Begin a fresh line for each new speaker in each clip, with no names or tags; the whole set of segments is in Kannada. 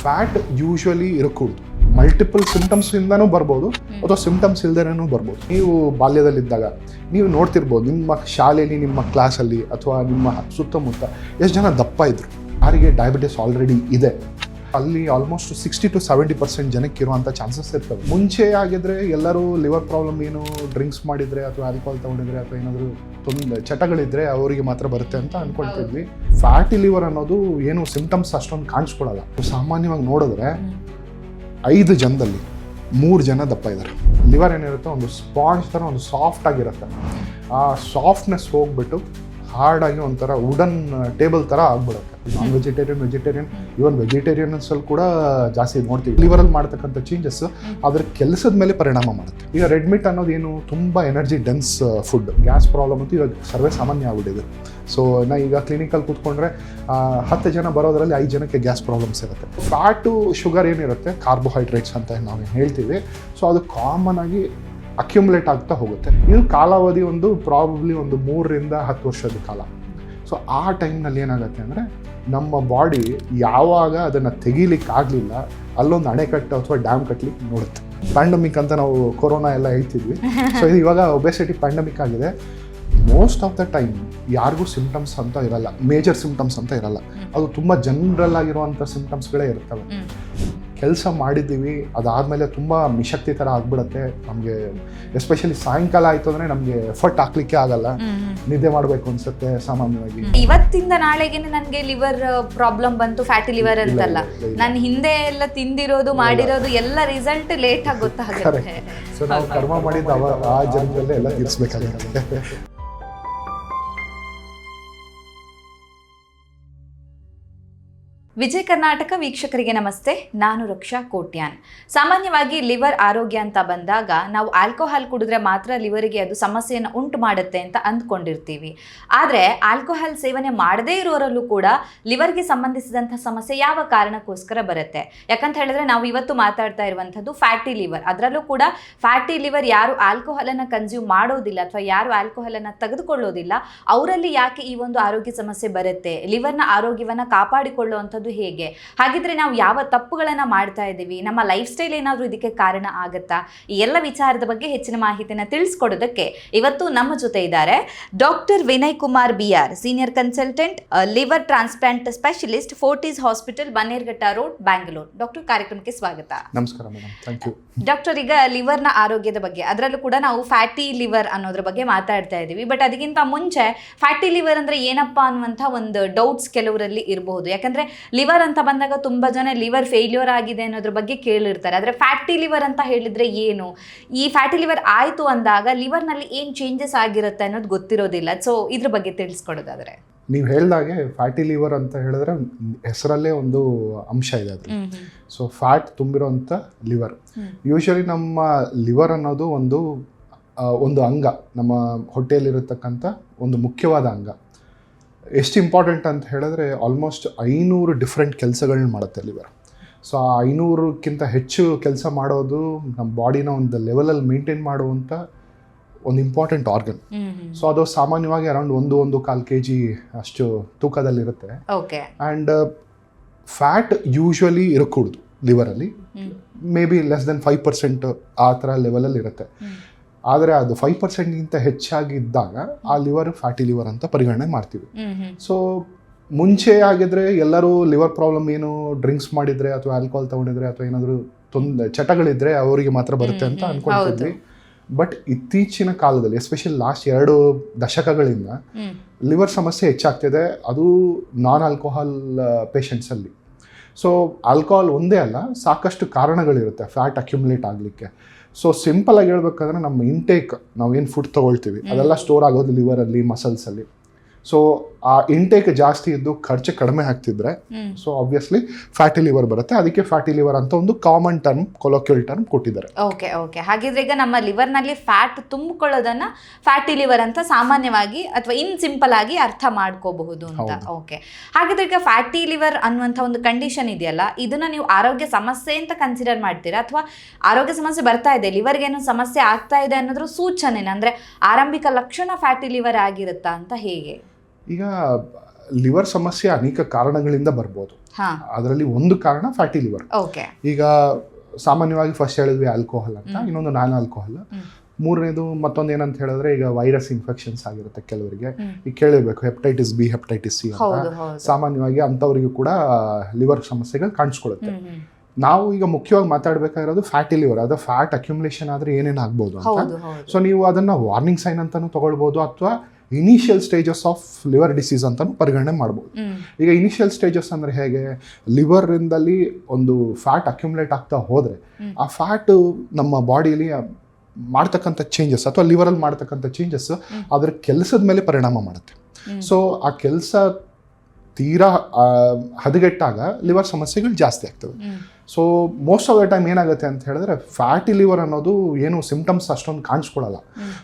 ಫ್ಯಾಟ್ ಯೂಶ್ವಲಿ ಇರಕೂಡ್ದು. ಮಲ್ಟಿಪಲ್ ಸಿಂಟಮ್ಸಿಂದನೂ ಬರ್ಬೋದು ಅಥವಾ ಸಿಂಟಮ್ಸ್ ಇಲ್ದೇನೂ ಬರ್ಬೋದು. ನೀವು ಬಾಲ್ಯದಲ್ಲಿದ್ದಾಗ ನೀವು ನೋಡ್ತಿರ್ಬೋದು ನಿಮ್ಮ ಶಾಲೆಯಲ್ಲಿ, ನಿಮ್ಮ ಕ್ಲಾಸಲ್ಲಿ ಅಥವಾ ನಿಮ್ಮ ಸುತ್ತಮುತ್ತ ಎಷ್ಟು ಜನ ದಪ್ಪ ಇದ್ರು. ಯಾರಿಗೆ ಡಯಾಬಿಟಿಸ್ ಆಲ್ರೆಡಿ ಇದೆ ಅಲ್ಲಿ ಆಲ್ಮೋಸ್ಟ್ 60 to 70% ಜನಕ್ಕೆ ಇರುವಂಥ ಚಾನ್ಸಸ್ ಇರ್ತವೆ. ಮುಂಚೆ ಆಗಿದ್ರೆ ಎಲ್ಲರೂ ಲಿವರ್ ಪ್ರಾಬ್ಲಮ್ ಏನು ಡ್ರಿಂಕ್ಸ್ ಮಾಡಿದರೆ ಅಥವಾ ಆಲ್ಕೋಹಾಲ್ ತೊಗೊಂಡಿದ್ರೆ ಅಥವಾ ಏನಾದರೂ ಚಟಗಳಿದ್ರೆ ಅವರಿಗೆ ಮಾತ್ರ ಬರುತ್ತೆ ಅಂತ ಅಂದ್ಕೊಳ್ತಿದ್ವಿ. ಫ್ಯಾಟಿ ಲಿವರ್ ಅನ್ನೋದು ಏನು ಸಿಂಟಮ್ಸ್ ಅಷ್ಟೊಂದು ಕಾಣಿಸ್ಕೊಳ್ಳಲ್ಲ. ಸಾಮಾನ್ಯವಾಗಿ ನೋಡಿದ್ರೆ 5 ಜನದಲ್ಲಿ 3 ಜನ ದಪ್ಪ ಇದ್ದಾರೆ. ಲಿವರ್ ಏನಿರುತ್ತೆ ಒಂದು ಸ್ಪಾಂಜ್ ಥರ ಒಂದು ಸಾಫ್ಟ್ ಆಗಿರುತ್ತೆ. ಆ ಸಾಫ್ಟ್ನೆಸ್ ಹೋಗ್ಬಿಟ್ಟು ಹಾರ್ಡಾಗಿ ಒಂಥರ ವುಡನ್ ಟೇಬಲ್ ಥರ ಆಗ್ಬಿಡುತ್ತೆ. ನಾನ್ ವೆಜಿಟೇರಿಯನ್ ಇವನ್ ವೆಜಿಟೇರಿಯನ್ಸಲ್ಲಿ ಕೂಡ ಜಾಸ್ತಿ ನೋಡ್ತೀವಿ. ಲಿವರಲ್ಲಿ ಮಾಡ್ತಕ್ಕಂಥ ಚೇಂಜಸ್ ಅದ್ರ ಕೆಲಸದ ಮೇಲೆ ಪರಿಣಾಮ ಮಾಡುತ್ತೆ. ಈಗ ರೆಡ್ ಮೀಟ್ ಅನ್ನೋದು ಏನು ತುಂಬ energy dense food. Gas problem ಅಂತೂ ಇವಾಗ ಸರ್ವೇ ಸಾಮಾನ್ಯ ಆಗ್ಬಿಟ್ಟಿದೆ. ಸೊ ನಾ ಈಗ ಕ್ಲಿನಿಕಲ್ಲಿ ಕೂತ್ಕೊಂಡ್ರೆ 10 ಜನ ಬರೋದ್ರಲ್ಲಿ 5 ಜನಕ್ಕೆ ಗ್ಯಾಸ್ ಪ್ರಾಬ್ಲಮ್ಸ್ ಇರುತ್ತೆ. ಫ್ಯಾಟು ಶುಗರ್ ಏನಿರುತ್ತೆ ಕಾರ್ಬೋಹೈಡ್ರೇಟ್ಸ್ ಅಂತ ನಾವು ಹೇಳ್ತೀವಿ. ಸೊ ಅದು ಕಾಮನ್ ಆಗಿ ಅಕ್ಯುಮುಲೇಟ್ ಆಗ್ತಾ ಹೋಗುತ್ತೆ. ಇದು ಕಾಲಾವಧಿ ಪ್ರಾಬಬ್ಲಿ 3 ರಿಂದ 10 ವರ್ಷದ ಕಾಲ. ಸೊ ಆ ಟೈಮ್ನಲ್ಲಿ ಏನಾಗುತ್ತೆ ಅಂದರೆ ನಮ್ಮ ಬಾಡಿ ಯಾವಾಗ ಅದನ್ನು ತೆಗೀಲಿಕ್ಕೆ ಆಗಲಿಲ್ಲ ಅಲ್ಲೊಂದು ಅಣೆಕಟ್ಟು ಅಥವಾ ಡ್ಯಾಮ್ ಕಟ್ಟಲಿಕ್ಕೆ ನೋಡುತ್ತೆ. ಪ್ಯಾಂಡಮಿಕ್ ಅಂತ ನಾವು ಕೊರೋನಾ ಎಲ್ಲ ಹೇಳ್ತಿದ್ವಿ. ಸೊ ಇದು ಇವಾಗ ಒಬೆಸಿಟಿ ಪ್ಯಾಂಡಮಿಕ್ ಆಗಿದೆ. ಮೋಸ್ಟ್ ಆಫ್ ದ ಟೈಮ್ ಯಾರಿಗೂ ಸಿಂಟಮ್ಸ್ ಅಂತ ಇರಲ್ಲ, ಮೇಜರ್ ಸಿಂಟಮ್ಸ್ ಅಂತ ಇರಲ್ಲ. ಅದು ತುಂಬ ಜನರಲ್ ಆಗಿರುವಂಥ ಸಿಂಟಮ್ಸ್ಗಳೇ ಇರ್ತವೆ. ಕೆಲಸ ಮಾಡಿದ್ದೀವಿ, ಅದಾದಮೇಲೆ ತುಂಬ ನಿಶಕ್ತಿ ಥರ ಆಗ್ಬಿಡುತ್ತೆ ನಮಗೆ. ಎಸ್ಪೆಷಲಿ ಸಾಯಂಕಾಲ ಆಯಿತು ಅಂದರೆ ನಮಗೆ ಎಫರ್ಟ್ ಹಾಕ್ಲಿಕ್ಕೆ ಆಗಲ್ಲ, ನಿದ್ದೆ ಮಾಡಬೇಕು ಅನ್ಸುತ್ತೆ ಸಾಮಾನ್ಯವಾಗಿ.
ಇವತ್ತಿಂದ ನಾಳೆಗೇನೆ ನನಗೆ ಲಿವರ್ ಪ್ರಾಬ್ಲಮ್ ಬಂತು, ಫ್ಯಾಟಿ ಲಿವರ್ ಅಂತಲ್ಲ, ನಾನು ಹಿಂದೆ ಎಲ್ಲ ತಿಂದಿರೋದು ಮಾಡಿರೋದು ಎಲ್ಲ ರಿಸಲ್ಟ್ ಲೇಟ್ ಆಗಿ ಗೊತ್ತಾಗುತ್ತೆ.
ಸೊ ನಾವು ಕರ್ಮ ಮಾಡಿದ್ದು ಆ ಜನ್ಮದಲ್ಲೇ ಎಲ್ಲ ತೀರಿಸ್ಬೇಕಾಗುತ್ತೆ.
ವಿಜಯ ಕರ್ನಾಟಕ ವೀಕ್ಷಕರಿಗೆ ನಮಸ್ತೆ. ನಾನು ರಕ್ಷಾ ಕೋಟ್ಯಾನ್. ಸಾಮಾನ್ಯವಾಗಿ ಲಿವರ್ ಆರೋಗ್ಯ ಅಂತ ಬಂದಾಗ ನಾವು ಆಲ್ಕೋಹಾಲ್ ಕುಡಿದ್ರೆ ಮಾತ್ರ ಲಿವರಿಗೆ ಅದು ಸಮಸ್ಯೆಯನ್ನು ಉಂಟು ಮಾಡುತ್ತೆ ಅಂತ ಅಂದ್ಕೊಂಡಿರ್ತೀವಿ. ಆದರೆ ಆಲ್ಕೋಹಾಲ್ ಸೇವನೆ ಮಾಡದೇ ಇರೋರಲ್ಲೂ ಕೂಡ ಲಿವರ್ಗೆ ಸಂಬಂಧಿಸಿದಂಥ ಸಮಸ್ಯೆ ಯಾವ ಕಾರಣಕ್ಕೋಸ್ಕರ ಬರುತ್ತೆ? ಯಾಕಂತ ಹೇಳಿದ್ರೆ ನಾವು ಇವತ್ತು ಮಾತಾಡ್ತಾ ಇರುವಂಥದ್ದು ಫ್ಯಾಟಿ ಲಿವರ್. ಅದರಲ್ಲೂ ಕೂಡ ಫ್ಯಾಟಿ ಲಿವರ್ ಯಾರು ಆಲ್ಕೋಹಾಲನ್ನು ಕನ್ಸ್ಯೂಮ್ ಮಾಡೋದಿಲ್ಲ ಅಥವಾ ಯಾರು ಆಲ್ಕೋಹಾಲನ್ನು ತೆಗೆದುಕೊಳ್ಳೋದಿಲ್ಲ ಅವರಲ್ಲಿ ಯಾಕೆ ಈ ಒಂದು ಆರೋಗ್ಯ ಸಮಸ್ಯೆ ಬರುತ್ತೆ? ಲಿವರ್ನ ಆರೋಗ್ಯವನ್ನು ಕಾಪಾಡಿಕೊಳ್ಳುವಂಥದ್ದು ಹೇಗೆ? ಹಾಗಿದ್ರೆ ನಾವು ಯಾವ ತಪ್ಪುಗಳನ್ನ ಮಾಡ್ತಾ ಇದ್ದೀವಿ? ನಮ್ಮ ಲೈಫ್ ಸ್ಟೈಲ್ ಏನಾದರೂ ಇದಕ್ಕೆ ಕಾರಣ ಆಗತ್ತಾ? ಈ ಎಲ್ಲ ವಿಚಾರದ ಬಗ್ಗೆ ಹೆಚ್ಚಿನ ಮಾಹಿತಿನ ತಿಳಿಸ್ಕೊಡೋದಕ್ಕೆ ಇವತ್ತು ನಮ್ಮ ಜೊತೆ ಇದ್ದಾರೆ doctor Vinay Kumar BR, senior consultant, liver transplant specialist, Fortis hospital, Bannerghatta road, Bangalore. Doctor, ಕಾರ್ಯಕ್ರಮಕ್ಕೆ ಸ್ವಾಗತ.
ನಮಸ್ಕಾರ ಮೇಡಮ್. Thank you.
ಡಾಕ್ಟರ್, ಈಗ ಲಿವರ್ನ ಆರೋಗ್ಯದ ಬಗ್ಗೆ, ಅದರಲ್ಲೂ ಕೂಡ ನಾವು ಫ್ಯಾಟಿ ಲಿವರ್ ಅನ್ನೋದ್ರ ಬಗ್ಗೆ ಮಾತಾಡ್ತಾ ಇದ್ದೀವಿ. ಬಟ್ ಅದಕ್ಕಿಂತ ಮುಂಚೆ ಫ್ಯಾಟಿ ಲಿವರ್ ಅಂದ್ರೆ ಏನಪ್ಪಾ ಅನ್ನುವಂಥ ಒಂದು ಡೌಟ್ಸ್ ಕೆಲವರಲ್ಲಿ ಇರಬಹುದು. ಯಾಕಂದ್ರೆ ಲಿವರ್ ಅಂತ ಬಂದಾಗ ತುಂಬಾ ಜನ ಲಿವರ್ ಫೇಲ್ಯೂರ್ ಆಗಿದೆ ಅನ್ನೋದ್ರ ಬಗ್ಗೆ ಕೇಳಿರ್ತಾರೆ. ಆದರೆ ಫ್ಯಾಟಿ ಲಿವರ್ ಅಂತ ಹೇಳಿದ್ರೆ ಏನು? ಈ ಫ್ಯಾಟಿ ಲಿವರ್ ಆಯಿತು ಅಂದಾಗ ಲಿವರ್ನಲ್ಲಿ ಏನು ಚೇಂಜಸ್ ಆಗಿರುತ್ತೆ ಅನ್ನೋದು ಗೊತ್ತಿರೋದಿಲ್ಲ. ಸೊ ಇದ್ರ ಬಗ್ಗೆ ತಿಳಿಸ್ಕೊಡೋದಾದ್ರೆ.
ನೀವು ಹೇಳಿದಾಗೆ ಫ್ಯಾಟಿ ಲಿವರ್ ಅಂತ ಹೇಳಿದ್ರೆ ಹೆಸರಲ್ಲೇ ಒಂದು ಅಂಶ ಇದೆ ಅದು. ಸೊ ಫ್ಯಾಟ್ ತುಂಬಿರೋಂಥ ಲಿವರ್. ಯೂಶಲಿ ನಮ್ಮ ಲಿವರ್ ಅನ್ನೋದು ಒಂದು ಅಂಗ, ನಮ್ಮ ಹೊಟ್ಟೆಯಲ್ಲಿರತಕ್ಕಂಥ ಒಂದು ಮುಖ್ಯವಾದ ಅಂಗ. ಎಷ್ಟು ಇಂಪಾರ್ಟೆಂಟ್ ಅಂತ ಹೇಳಿದ್ರೆ ಆಲ್ಮೋಸ್ಟ್ 500 ಡಿಫ್ರೆಂಟ್ ಕೆಲಸಗಳನ್ನ ಮಾಡುತ್ತೆ ಲಿವರ್. ಸೊ ಆ 500ಕ್ಕಿಂತ ಹೆಚ್ಚು ಕೆಲಸ ಮಾಡೋದು ನಮ್ಮ ಬಾಡಿನ ಒಂದು ಲೆವೆಲಲ್ಲಿ ಮೇಂಟೈನ್ ಮಾಡುವಂಥ ಒಂದು ಇಂಪಾರ್ಟೆಂಟ್ ಆರ್ಗನ್. ಸೊ ಅದು ಸಾಮಾನ್ಯವಾಗಿ ಅರೌಂಡ್ 1-1.25 kg ಅಷ್ಟು ತೂಕದಲ್ಲಿರುತ್ತೆ. ಆ್ಯಂಡ್ ಫ್ಯಾಟ್ ಯೂಶ್ವಲಿ ಇರಕೂಡ್ದು ಲಿವರಲ್ಲಿ. ಮೇ ಬಿ ಲೆಸ್ ದೆನ್ 5% ಆ ಥರ ಲೆವೆಲಲ್ಲಿ ಇರುತ್ತೆ. ಆದರೆ ಅದು 5%ಗಿಂತ ಹೆಚ್ಚಾಗಿದ್ದಾಗ ಆ ಲಿವರ್ ಫ್ಯಾಟಿ ಲಿವರ್ ಅಂತ ಪರಿಗಣನೆ ಮಾಡ್ತೀವಿ. ಸೊ ಮುಂಚೆ ಆಗಿದ್ರೆ ಎಲ್ಲರೂ ಲಿವರ್ ಪ್ರಾಬ್ಲಮ್ ಏನು ಡ್ರಿಂಕ್ಸ್ ಮಾಡಿದರೆ ಅಥವಾ ಆಲ್ಕೋಹಾಲ್ ತೊಗೊಂಡಿದ್ರೆ ಅಥವಾ ಏನಾದರೂ ಚಟಗಳಿದ್ರೆ ಅವರಿಗೆ ಮಾತ್ರ ಬರುತ್ತೆ ಅಂತ ಅಂದ್ಕೊಳ್ತಿದ್ವಿ. ಬಟ್ ಇತ್ತೀಚಿನ ಕಾಲದಲ್ಲಿ ಎಸ್ಪೆಷಲಿ ಲಾಸ್ಟ್ 2 ದಶಕಗಳಿಂದ ಲಿವರ್ ಸಮಸ್ಯೆ ಹೆಚ್ಚಾಗ್ತಿದೆ. ಅದು ನಾನ್ ಆಲ್ಕೋಹಾಲ್ ಪೇಷಂಟ್ಸಲ್ಲಿ. ಸೊ ಆಲ್ಕೋಹಾಲ್ ಒಂದೇ ಅಲ್ಲ, ಸಾಕಷ್ಟು ಕಾರಣಗಳಿರುತ್ತೆ ಫ್ಯಾಟ್ ಅಕ್ಯುಮುಲೇಟ್ ಆಗಲಿಕ್ಕೆ. ಸೊ ಸಿಂಪಲ್ ಆಗಿ ಹೇಳ್ಬೇಕಂದ್ರೆ ನಮ್ಮ ಇಂಟೇಕ್, ನಾವೇನು ಫುಡ್ ತೊಗೊಳ್ತೀವಿ ಅದೆಲ್ಲ ಸ್ಟೋರ್ ಆಗೋದು ಲಿವರಲ್ಲಿ, ಮಸಲ್ಸಲ್ಲಿ. ಸೊ ಆ ಇಂಟೇಕ್ ಜಾಸ್ತಿ ಇದ್ದು ಖರ್ಚು ಕಡಿಮೆ ಆಗ್ತಿದ್ರೆ ಸೊ ಆಬ್ವಿಯಸ್ಲಿ ಫ್ಯಾಟಿ ಲಿವರ್ ಬರುತ್ತೆ. ಅದಕ್ಕೆ ಫ್ಯಾಟಿ ಲಿವರ್ ಅಂತ ಒಂದು ಕಾಮನ್ ಟರ್ಮ್, ಕೊಲೋಕ್ಯುಯಲ್ ಟರ್ಮ್ ಕೊಟ್ಟಿದ್ದಾರೆ.
ಓಕೆ. ಹಾಗಿದ್ರೆ ಈಗ ನಮ್ಮ ಲಿವರ್ನಲ್ಲಿ ಫ್ಯಾಟ್ ತುಂಬಿಕೊಳ್ಳೋದನ್ನ ಫ್ಯಾಟಿ ಲಿವರ್ ಅಂತ ಸಾಮಾನ್ಯವಾಗಿ ಅಥವಾ ಇನ್ ಸಿಂಪಲ್ ಆಗಿ ಅರ್ಥ ಮಾಡ್ಕೋಬಹುದು ಅಂತ. ಓಕೆ. ಹಾಗಿದ್ರೆ ಈಗ ಫ್ಯಾಟಿ ಲಿವರ್ ಅನ್ನುವಂಥ ಒಂದು ಕಂಡೀಷನ್ ಇದೆಯಲ್ಲ, ಇದನ್ನ ನೀವು ಆರೋಗ್ಯ ಸಮಸ್ಯೆ ಅಂತ ಕನ್ಸಿಡರ್ ಮಾಡ್ತೀರಾ ಅಥವಾ ಆರೋಗ್ಯ ಸಮಸ್ಯೆ ಬರ್ತಾ ಇದೆ, ಲಿವರ್ಗೆ ಏನೋ ಸಮಸ್ಯೆ ಆಗ್ತಾ ಇದೆ ಅನ್ನೋದ್ರ ಸೂಚನೆ, ಅಂದ್ರೆ ಆರಂಭಿಕ ಲಕ್ಷಣ ಫ್ಯಾಟಿ ಲಿವರ್ ಆಗಿರುತ್ತಾ ಅಂತ ಹೇಗೆ?
ಈಗ ಲಿವರ್ ಸಮಸ್ಯೆ ಅನೇಕ ಕಾರಣಗಳಿಂದ ಬರ್ಬೋದು. ಅದರಲ್ಲಿ ಒಂದು ಕಾರಣ ಫ್ಯಾಟಿ ಲಿವರ್. ಈಗ ಸಾಮಾನ್ಯವಾಗಿ ಫಸ್ಟ್ ಹೇಳಿದ್ವಿ ಆಲ್ಕೋಹಾಲ್ ಅಂತ, ಇನ್ನೊಂದು ನಾನ್ ಆಲ್ಕೋಹಾಲ್. ಮೂರನೇದು ಮತ್ತೊಂದು ಏನಂತ ಹೇಳಿದ್ರೆ ಈಗ ವೈರಸ್ ಇನ್ಫೆಕ್ಷನ್ಸ್ ಆಗಿರುತ್ತೆ ಕೆಲವರಿಗೆ. ಈಗ ಕೇಳಿರ್ಬೇಕು ಹೆಪಟೈಟಿಸ್ ಬಿ, ಹೆಪಟೈಟಿಸ್ ಸಿ ಅಂತ. ಸಾಮಾನ್ಯವಾಗಿ ಅಂಥವರಿಗೂ ಕೂಡ ಲಿವರ್ ಸಮಸ್ಯೆಗಳು ಕಾಣಿಸ್ಕೊಳ್ಳುತ್ತೆ. ನಾವು ಈಗ ಮುಖ್ಯವಾಗಿ ಮಾತಾಡಬೇಕಾಗಿರೋದು ಫ್ಯಾಟಿ ಲಿವರ್. ಅದು ಫ್ಯಾಟ್ ಅಕ್ಯುಮುಲೇಷನ್ ಆದರೆ ಏನೇನು ಆಗ್ಬೋದು ಅಂತ. ಸೊ ನೀವು ಅದನ್ನು ವಾರ್ನಿಂಗ್ ಸೈನ್ ಅಂತಲೂ ತಗೊಳ್ಬೋದು, ಅಥವಾ initial stages of liver disease ಅಂತಲೂ ಪರಿಗಣನೆ ಮಾಡ್ಬೋದು. ಈಗ ಇನಿಷಿಯಲ್ ಸ್ಟೇಜಸ್ ಅಂದರೆ ಹೇಗೆ, ಲಿವರಿಂದಲ್ಲಿ ಒಂದು ಫ್ಯಾಟ್ ಅಕ್ಯುಮುಲೇಟ್ ಆಗ್ತಾ ಹೋದರೆ ಆ ಫ್ಯಾಟ್ ನಮ್ಮ ಬಾಡಿಯಲ್ಲಿ ಮಾಡ್ತಕ್ಕಂಥ ಚೇಂಜಸ್ ಅಥವಾ ಲಿವರಲ್ಲಿ ಮಾಡ್ತಕ್ಕಂಥ ಚೇಂಜಸ್ ಅದರ ಕೆಲಸದ ಮೇಲೆ ಪರಿಣಾಮ ಮಾಡುತ್ತೆ. ಸೊ ಆ ಕೆಲಸ ತೀರಾ ಹದಗೆಟ್ಟಾಗ ಲಿವರ್ ಸಮಸ್ಯೆಗಳು ಜಾಸ್ತಿ ಆಗ್ತವೆ. So most of the time ಏನಾಗುತ್ತೆ ಅಂತ ಹೇಳಿದ್ರೆ ಫ್ಯಾಟಿ ಲಿವರ್ ಅನ್ನೋದು ಏನು ಸಿಂಪ್ಟಮ್ಸ್ ಅಷ್ಟೊಂದು ಕಾಣಿಸ್ಕೊಳ್ಳಲ್ಲ.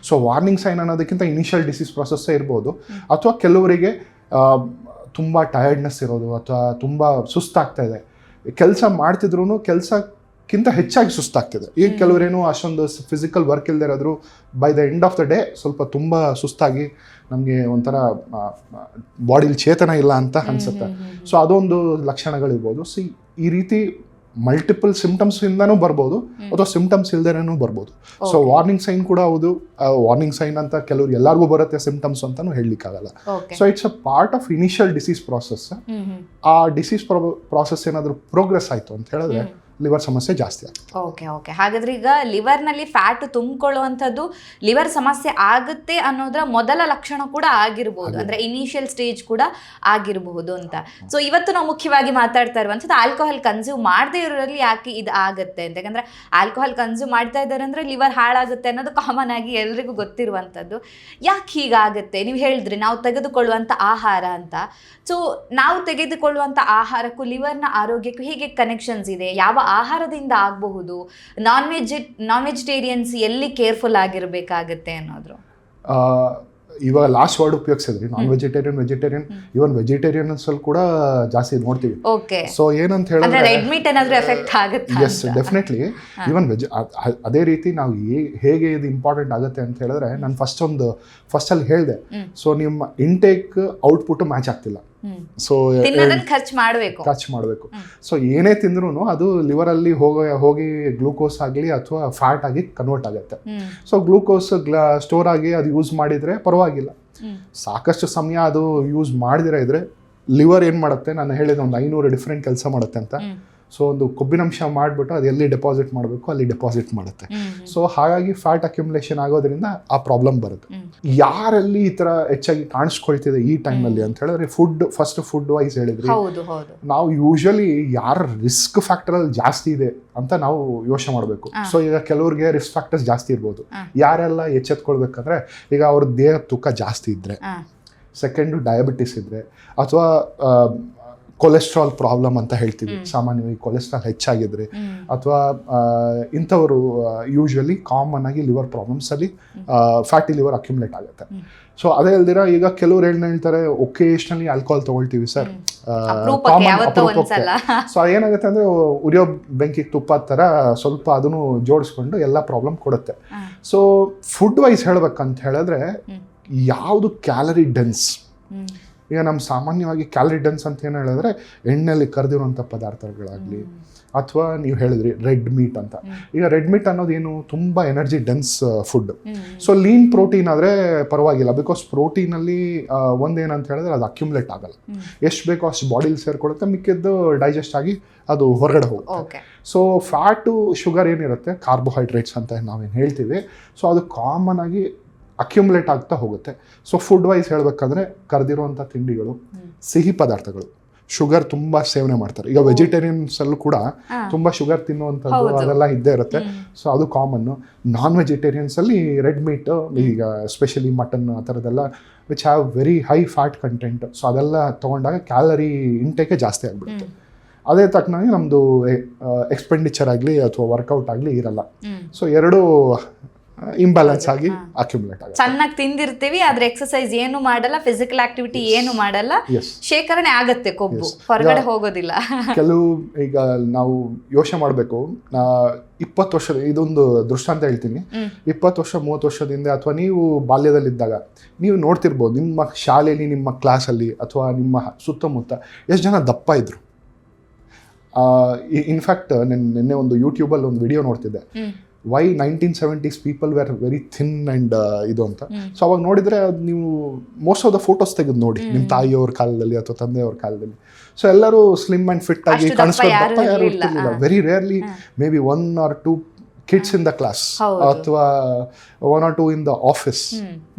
ಸೊ ವಾರ್ನಿಂಗ್ ಸೈನ್ ಅನ್ನೋದಕ್ಕಿಂತ ಇನಿಷಿಯಲ್ ಡಿಸೀಸ್ ಪ್ರೊಸೆಸ್ಸೇ ಇರ್ಬೋದು, ಅಥವಾ ಕೆಲವರಿಗೆ ತುಂಬ ಟಯರ್ಡ್ನೆಸ್ ಇರೋದು, ಅಥವಾ ತುಂಬ ಸುಸ್ತಾಗ್ತಾ ಇದೆ, ಕೆಲಸ ಮಾಡ್ತಿದ್ರು ಕೆಲಸಕ್ಕಿಂತ ಹೆಚ್ಚಾಗಿ ಸುಸ್ತಾಗ್ತಿದೆ. ಈಗ ಕೆಲವರೇನು ಅಷ್ಟೊಂದು ಫಿಸಿಕಲ್ ವರ್ಕ್ ಇಲ್ಲದೆ ಇರೋದ್ರು by the end of the day ಸ್ವಲ್ಪ ತುಂಬ ಸುಸ್ತಾಗಿ ನಮಗೆ ಒಂಥರ ಬಾಡಿಲಿ ಚೇತನ ಇಲ್ಲ ಅಂತ ಅನಿಸುತ್ತೆ. ಸೊ ಅದೊಂದು ಲಕ್ಷಣಗಳಿರ್ಬೋದು. ಸೊ ಈ ರೀತಿ ಮಲ್ಟಿಪಲ್ ಸಿಂಪ್ಟಮ್ಸ್ ಇಂದನೂ ಬರ್ಬೋದು, ಅಥವಾ ಸಿಂಪ್ಟಮ್ಸ್ ಇಲ್ದೇನೂ ಬರ್ಬೋದು. ಸೊ ವಾರ್ನಿಂಗ್ ಸೈನ್ ಕೂಡ ಹೌದು. ವಾರ್ನಿಂಗ್ ಸೈನ್ ಅಂತ ಕೆಲವರು ಎಲ್ಲರಿಗೂ ಬರುತ್ತೆ ಸಿಂಪ್ಟಮ್ಸ್ ಅಂತಾನು ಹೇಳಲಿಕ್ಕಾಗಲ್ಲ. So it's a part of initial disease process. ಆ ಡಿಸೀಸ್ ಪ್ರಾಸೆಸ್ ಏನಾದರೂ ಪ್ರೋಗ್ರೆಸ್ ಆಯಿತು ಅಂತ ಹೇಳಿದ್ರೆ ಲಿವರ್ ಸಮಸ್ಯೆ ಜಾಸ್ತಿ ಆಗುತ್ತೆ.
ಓಕೆ. ಹಾಗಾದ್ರೆ ಈಗ ಲಿವರ್ನಲ್ಲಿ ಫ್ಯಾಟ್ ತುಂಬಿಕೊಳ್ಳುವಂಥದ್ದು ಲಿವರ್ ಸಮಸ್ಯೆ ಆಗುತ್ತೆ ಅನ್ನೋದ್ರ ಮೊದಲ ಲಕ್ಷಣ ಕೂಡ ಆಗಿರಬಹುದು, ಅಂದ್ರೆ ಇನಿಷಿಯಲ್ ಸ್ಟೇಜ್ ಕೂಡ ಆಗಿರಬಹುದು ಅಂತ. ಸೊ ಇವತ್ತು ನಾವು ಮುಖ್ಯವಾಗಿ ಮಾತಾಡ್ತಾ ಇರುವಂಥದ್ದು ಆಲ್ಕೋಹಾಲ್ ಕನ್ಸ್ಯೂಮ್ ಮಾಡದೇ ಇರೋರಲ್ಲಿ ಯಾಕೆ ಇದು ಆಗುತ್ತೆ ಅಂತ. ಯಾಕಂದ್ರೆ ಆಲ್ಕೋಹಾಲ್ ಕನ್ಸ್ಯೂಮ್ ಮಾಡ್ತಾ ಇದ್ದಾರೆ ಅಂದ್ರೆ ಲಿವರ್ ಹಾಳಾಗುತ್ತೆ ಅನ್ನೋದು ಕಾಮನ್ ಆಗಿ ಎಲ್ರಿಗೂ ಗೊತ್ತಿರುವಂಥದ್ದು. ಯಾಕೆ ಹೀಗಾಗುತ್ತೆ? ನೀವು ಹೇಳಿದ್ರಿ ನಾವು ತೆಗೆದುಕೊಳ್ಳುವಂಥ ಆಹಾರ ಅಂತ. ಸೊ ನಾವು ತೆಗೆದುಕೊಳ್ಳುವಂಥ ಆಹಾರಕ್ಕೂ ಲಿವರ್ನ ಆರೋಗ್ಯಕ್ಕೂ ಹೇಗೆ ಕನೆಕ್ಷನ್ಸ್ ಇದೆ? ಯಾವ ಆಹಾರದಿಂದ ಆಗಬಹುದು? ನಾನ್ ವೆಜಿಟೇರಿಯನ್ಸ್ ಎಲ್ಲಿ ಕೇರ್ಫುಲ್ ಆಗಿರಬೇಕಾಗತ್ತೆ ಅನ್ನೋದ್ರು.
ಇವಾಗ ಲಾಸ್ಟ್ ವರ್ಡ್ ಉಪಯೋಗಿಸಿದ್ರಿ, ನಾನ್ ವೆಜಿಟೇರಿಯನ್ ಇವನ್ ವೆಜಿಟೇರಿಯನ್ಸ್ ಅಲ್ಲಿ ಕೂಡ ಜಾಸ್ತಿ ನೋಡ್ತೀವಿ. ಸೊ ಏನಂತ ಹೇಳಿದ್ರೆ
ರೆಡ್ ಮೀಟ್ ಏನಾದ್ರೂ ಎಫೆಕ್ಟ್ ಆಗುತ್ತೆ?
Yes, definitely. ಇವನ್ ಅದೇ ರೀತಿ ನಾವು ಹೇಗೆ ಇದು ಇಂಪಾರ್ಟೆಂಟ್ ಆಗುತ್ತೆ ಅಂತ ಹೇಳಿದ್ರೆ, ನಾನು ಫಸ್ಟ್ ಅಲ್ಲಿ ಹೇಳಿದೆ. ಸೊ ನಿಮ್ಮ ಇಂಟೇಕ್ ಔಟ್ಪುಟ್ ಮ್ಯಾಚ್ ಆಗ್ತಿಲ್ಲ. ಸೊ
ಖರ್ಚು
ಮಾಡಬೇಕು. ಸೊ ಏನೇ ತಿಂದ್ರೂ ಅದು ಲಿವರ್ ಅಲ್ಲಿ ಹೋಗಿ ಗ್ಲೂಕೋಸ್ ಆಗಲಿ ಅಥವಾ ಫ್ಯಾಟ್ ಆಗಿ ಕನ್ವರ್ಟ್ ಆಗುತ್ತೆ. ಸೊ ಗ್ಲೂಕೋಸ್ ಸ್ಟೋರ್ ಆಗಿ ಅದು ಯೂಸ್ ಮಾಡಿದ್ರೆ ಪರವಾಗಿಲ್ಲ. ಸಾಕಷ್ಟು ಸಮಯ ಅದು ಯೂಸ್ ಮಾಡದಿರ ಇದ್ರೆ ಲಿವರ್ ಏನ್ ಮಾಡುತ್ತೆ, ನಾನು ಹೇಳಿದ ಒಂದು 500 ಡಿಫ್ರೆಂಟ್ ಕೆಲಸ ಮಾಡುತ್ತೆ ಅಂತ. ಸೊ ಒಂದು ಕೊಬ್ಬಿನಂಶ ಮಾಡಿಬಿಟ್ಟು ಅದು ಎಲ್ಲಿ ಡೆಪಾಸಿಟ್ ಮಾಡಬೇಕು ಅಲ್ಲಿ ಡೆಪಾಸಿಟ್ ಮಾಡುತ್ತೆ. ಸೊ ಹಾಗಾಗಿ ಫ್ಯಾಟ್ ಅಕ್ಯುಮುಲೇಷನ್ ಆಗೋದ್ರಿಂದ ಆ ಪ್ರಾಬ್ಲಮ್ ಬರುತ್ತೆ. ಯಾರಲ್ಲಿ ಈ ಥರ ಹೆಚ್ಚಾಗಿ ಕಾಣಿಸ್ಕೊಳ್ತಿದೆ ಈ ಟೈಮಲ್ಲಿ ಅಂತ ಹೇಳಿದ್ರೆ, ಫುಡ್ ವೈಸ್ ಹೇಳಿದ್ರಿ. ನಾವು ಯೂಶಲಿ ಯಾರ ರಿಸ್ಕ್ ಫ್ಯಾಕ್ಟರಲ್ಲಿ ಜಾಸ್ತಿ ಇದೆ ಅಂತ ನಾವು ಯೋಚನೆ ಮಾಡಬೇಕು. ಸೊ ಈಗ ಕೆಲವ್ರಿಗೆ ರಿಸ್ಕ್ ಫ್ಯಾಕ್ಟರ್ಸ್ ಜಾಸ್ತಿ ಇರ್ಬೋದು. ಯಾರೆಲ್ಲ ಎಚ್ಚೆತ್ಕೊಳ್ಬೇಕಂದ್ರೆ, ಈಗ ಅವ್ರ ದೇಹ ತೂಕ ಜಾಸ್ತಿ ಇದ್ರೆ, ಸೆಕೆಂಡು ಡಯಾಬಿಟಿಸ್ ಇದ್ರೆ, ಅಥವಾ ಕೊಲೆಸ್ಟ್ರಾಲ್ ಪ್ರಾಬ್ಲಮ್ ಅಂತ ಹೇಳ್ತೀವಿ ಸಾಮಾನ್ಯವಾಗಿ, ಕೊಲೆಸ್ಟ್ರಾಲ್ ಹೆಚ್ಚಾಗಿದ್ರೆ, ಅಥವಾ ಇಂಥವರು ಯೂಶುವಲಿ ಕಾಮನ್ ಆಗಿ ಲಿವರ್ ಪ್ರಾಬ್ಲಮ್ಸ್ ಅಲ್ಲಿ ಫ್ಯಾಟಿ ಲಿವರ್ ಅಕ್ಯುಮುಲೇಟ್ ಆಗುತ್ತೆ. ಸೊ ಅದೇ ಅಲ್ದಿರ ಈಗ ಕೆಲವ್ರು ಹೇಳ್ತಾರೆ ಒಕೇಶನಲಿ ಆಲ್ಕೋಹಾಲ್ ತಗೊಳ್ತೀವಿ ಸರ್, ಸೊ ಏನಾಗುತ್ತೆ ಅಂದ್ರೆ ಉರಿಯೋ ಬೆಂಕಿಗೆ ತುಪ್ಪ ತರ ಸ್ವಲ್ಪ ಅದನ್ನು ಜೋಡಿಸ್ಕೊಂಡು ಎಲ್ಲ ಪ್ರಾಬ್ಲಮ್ ಕೊಡುತ್ತೆ. ಸೊ ಫುಡ್ ವೈಸ್ ಹೇಳ್ಬೇಕಂತ ಹೇಳಿದ್ರೆ, ಯಾವುದು ಕ್ಯಾಲರಿ ಡೆನ್ಸ್, ಈಗ ನಮ್ಮ ಸಾಮಾನ್ಯವಾಗಿ ಕ್ಯಾಲರಿ ಡೆನ್ಸ್ ಅಂತ ಏನು ಹೇಳಿದ್ರೆ ಎಣ್ಣೆಯಲ್ಲಿ ಕರೆದಿರುವಂಥ ಪದಾರ್ಥಗಳಾಗಲಿ, ಅಥವಾ ನೀವು ಹೇಳಿದ್ರಿ ರೆಡ್ ಮೀಟ್ ಅಂತ. ಈಗ ರೆಡ್ ಮೀಟ್ ಅನ್ನೋದೇನು ತುಂಬ energy dense food. So lean protein ಆದರೆ ಪರವಾಗಿಲ್ಲ, ಬಿಕಾಸ್ ಪ್ರೋಟೀನಲ್ಲಿ ಒಂದೇನಂತ ಹೇಳಿದ್ರೆ ಅದು ಅಕ್ಯುಮುಲೇಟ್ ಆಗಲ್ಲ. ಎಷ್ಟು ಬೇಕೋ ಅಷ್ಟು ಬಾಡಿಲಿ ಸೇರ್ಕೊಳುತ್ತೆ, ಮಿಕ್ಕಿದ್ದು ಡೈಜೆಸ್ಟ್ ಆಗಿ ಅದು ಹೊರಗಡೆ ಹೋಗುತ್ತೆ. ಸೊ ಫ್ಯಾಟು ಶುಗರ್ ಏನಿರುತ್ತೆ, ಕಾರ್ಬೋಹೈಡ್ರೇಟ್ಸ್ ಅಂತ ನಾವೇನು ಹೇಳ್ತೀವಿ, ಸೊ ಅದು ಕಾಮನ್ ಆಗಿ ಅಕ್ಯುಮುಲೇಟ್ ಆಗ್ತಾ ಹೋಗುತ್ತೆ. ಸೊ ಫುಡ್ ವೈಸ್ ಹೇಳ್ಬೇಕಂದ್ರೆ ಕರೆದಿರುವಂಥ ತಿಂಡಿಗಳು, ಸಿಹಿ ಪದಾರ್ಥಗಳು, ಶುಗರ್ ತುಂಬ ಸೇವನೆ ಮಾಡ್ತಾರೆ. ಈಗ ವೆಜಿಟೇರಿಯನ್ಸ್ ಅಲ್ಲೂ ಕೂಡ ತುಂಬ ಶುಗರ್ ತಿನ್ನುವಂಥದ್ದು ಅದೆಲ್ಲ ಇದ್ದೇ ಇರುತ್ತೆ. ಸೊ ಅದು ಕಾಮನ್ನು. ನಾನ್ ವೆಜಿಟೇರಿಯನ್ಸ್ ಅಲ್ಲಿ ರೆಡ್ ಮೀಟ್, ಈಗ ಎಸ್ಪೆಷಲಿ ಮಟನ್ ಆ ಥರದ್ದೆಲ್ಲ which have very high fat content. So ಅದೆಲ್ಲ ತೊಗೊಂಡಾಗ ಕ್ಯಾಲರಿ ಇಂಟೇಕೆ ಜಾಸ್ತಿ ಆಗಿಬಿಡುತ್ತೆ. ಅದೇ ತಕ್ಕನಾಗಿ ನಮ್ಮದು ಎಕ್ಸ್ಪೆಂಡಿಚರ್ ಆಗಲಿ ಅಥವಾ ವರ್ಕೌಟ್ ಆಗಲಿ ಇರಲ್ಲ. ಸೊ ಎರಡೂ ಇಂಬ್ಯಾಲೆನ್ಸ್ ಆಗಿ ಅಕ್ಯುಮುಲೇಟ್ ಆಗುತ್ತೆ.
ಚೆನ್ನಾಗಿ ತಿಂದಿರ್ತೀವಿ ಆದ್ರೆ ಎಕ್ಸರ್ಸೈಸ್ ಏನು ಮಾಡಲ್ಲ, ಫಿಸಿಕಲ್ ಆಕ್ಟಿವಿಟಿ ಏನು ಮಾಡಲ್ಲ, ಶೇಖರಣೆ ಆಗತ್ತೆ ಕೊಬ್ಬು, ಹೊರಗಡೆ ಹೋಗೋದಿಲ್ಲ.
ಕೆಲವು ಈಗ ನಾವು ಯೋಚನೆ ಮಾಡಬೇಕು, 20 ವರ್ಷ ಇದೊಂದು ದೃಷ್ಟಾಂತ ಹೇಳ್ತೀನಿ. 20 ವರ್ಷ 30 ವರ್ಷದಿಂದ ಅಥವಾ ನೀವು ಬಾಲ್ಯದಲ್ಲಿದ್ದಾಗ ನೀವು ನೋಡ್ತಿರ್ಬೋದು ನಿಮ್ಮ ಶಾಲೆಯಲ್ಲಿ, ನಿಮ್ಮ ಕ್ಲಾಸಲ್ಲಿ ಅಥವಾ ನಿಮ್ಮ ಸುತ್ತಮುತ್ತ ಎಷ್ಟು ಜನ ದಪ್ಪ ಇದ್ರು. ಇನ್ಫ್ಯಾಕ್ಟ್ ನಿನ್ನೆ ಒಂದು ಯೂಟ್ಯೂಬಲ್ಲಿ ಒಂದು ವಿಡಿಯೋ ನೋಡ್ತಿದ್ದೆ, why 1970s people were very thin and ಇದು ಅಂತ. ಸೊ ಅವಾಗ ನೋಡಿದರೆ ಅದು ನೀವು ಮೋಸ್ಟ್ ಆಫ್ ದ ಫೋಟೋಸ್ ತೆಗೆದು ನೋಡಿ ನಿಮ್ಮ ತಾಯಿಯವ್ರ ಕಾಲದಲ್ಲಿ ಅಥವಾ ತಂದೆಯವ್ರ ಕಾಲದಲ್ಲಿ. ಸೊ ಎಲ್ಲರೂ ಸ್ಲಿಮ್ ಆ್ಯಂಡ್ ಫಿಟ್ ಆಗಿ ಕಾಣಿಸ್ಕೊಂಡು ದಪ್ಪ ಯಾರು ಇರ್ತಿರ್ಲಿಲ್ಲ. Very rarely may be 1 or 2 kids in the class ಅಥವಾ 1 or 2 in the office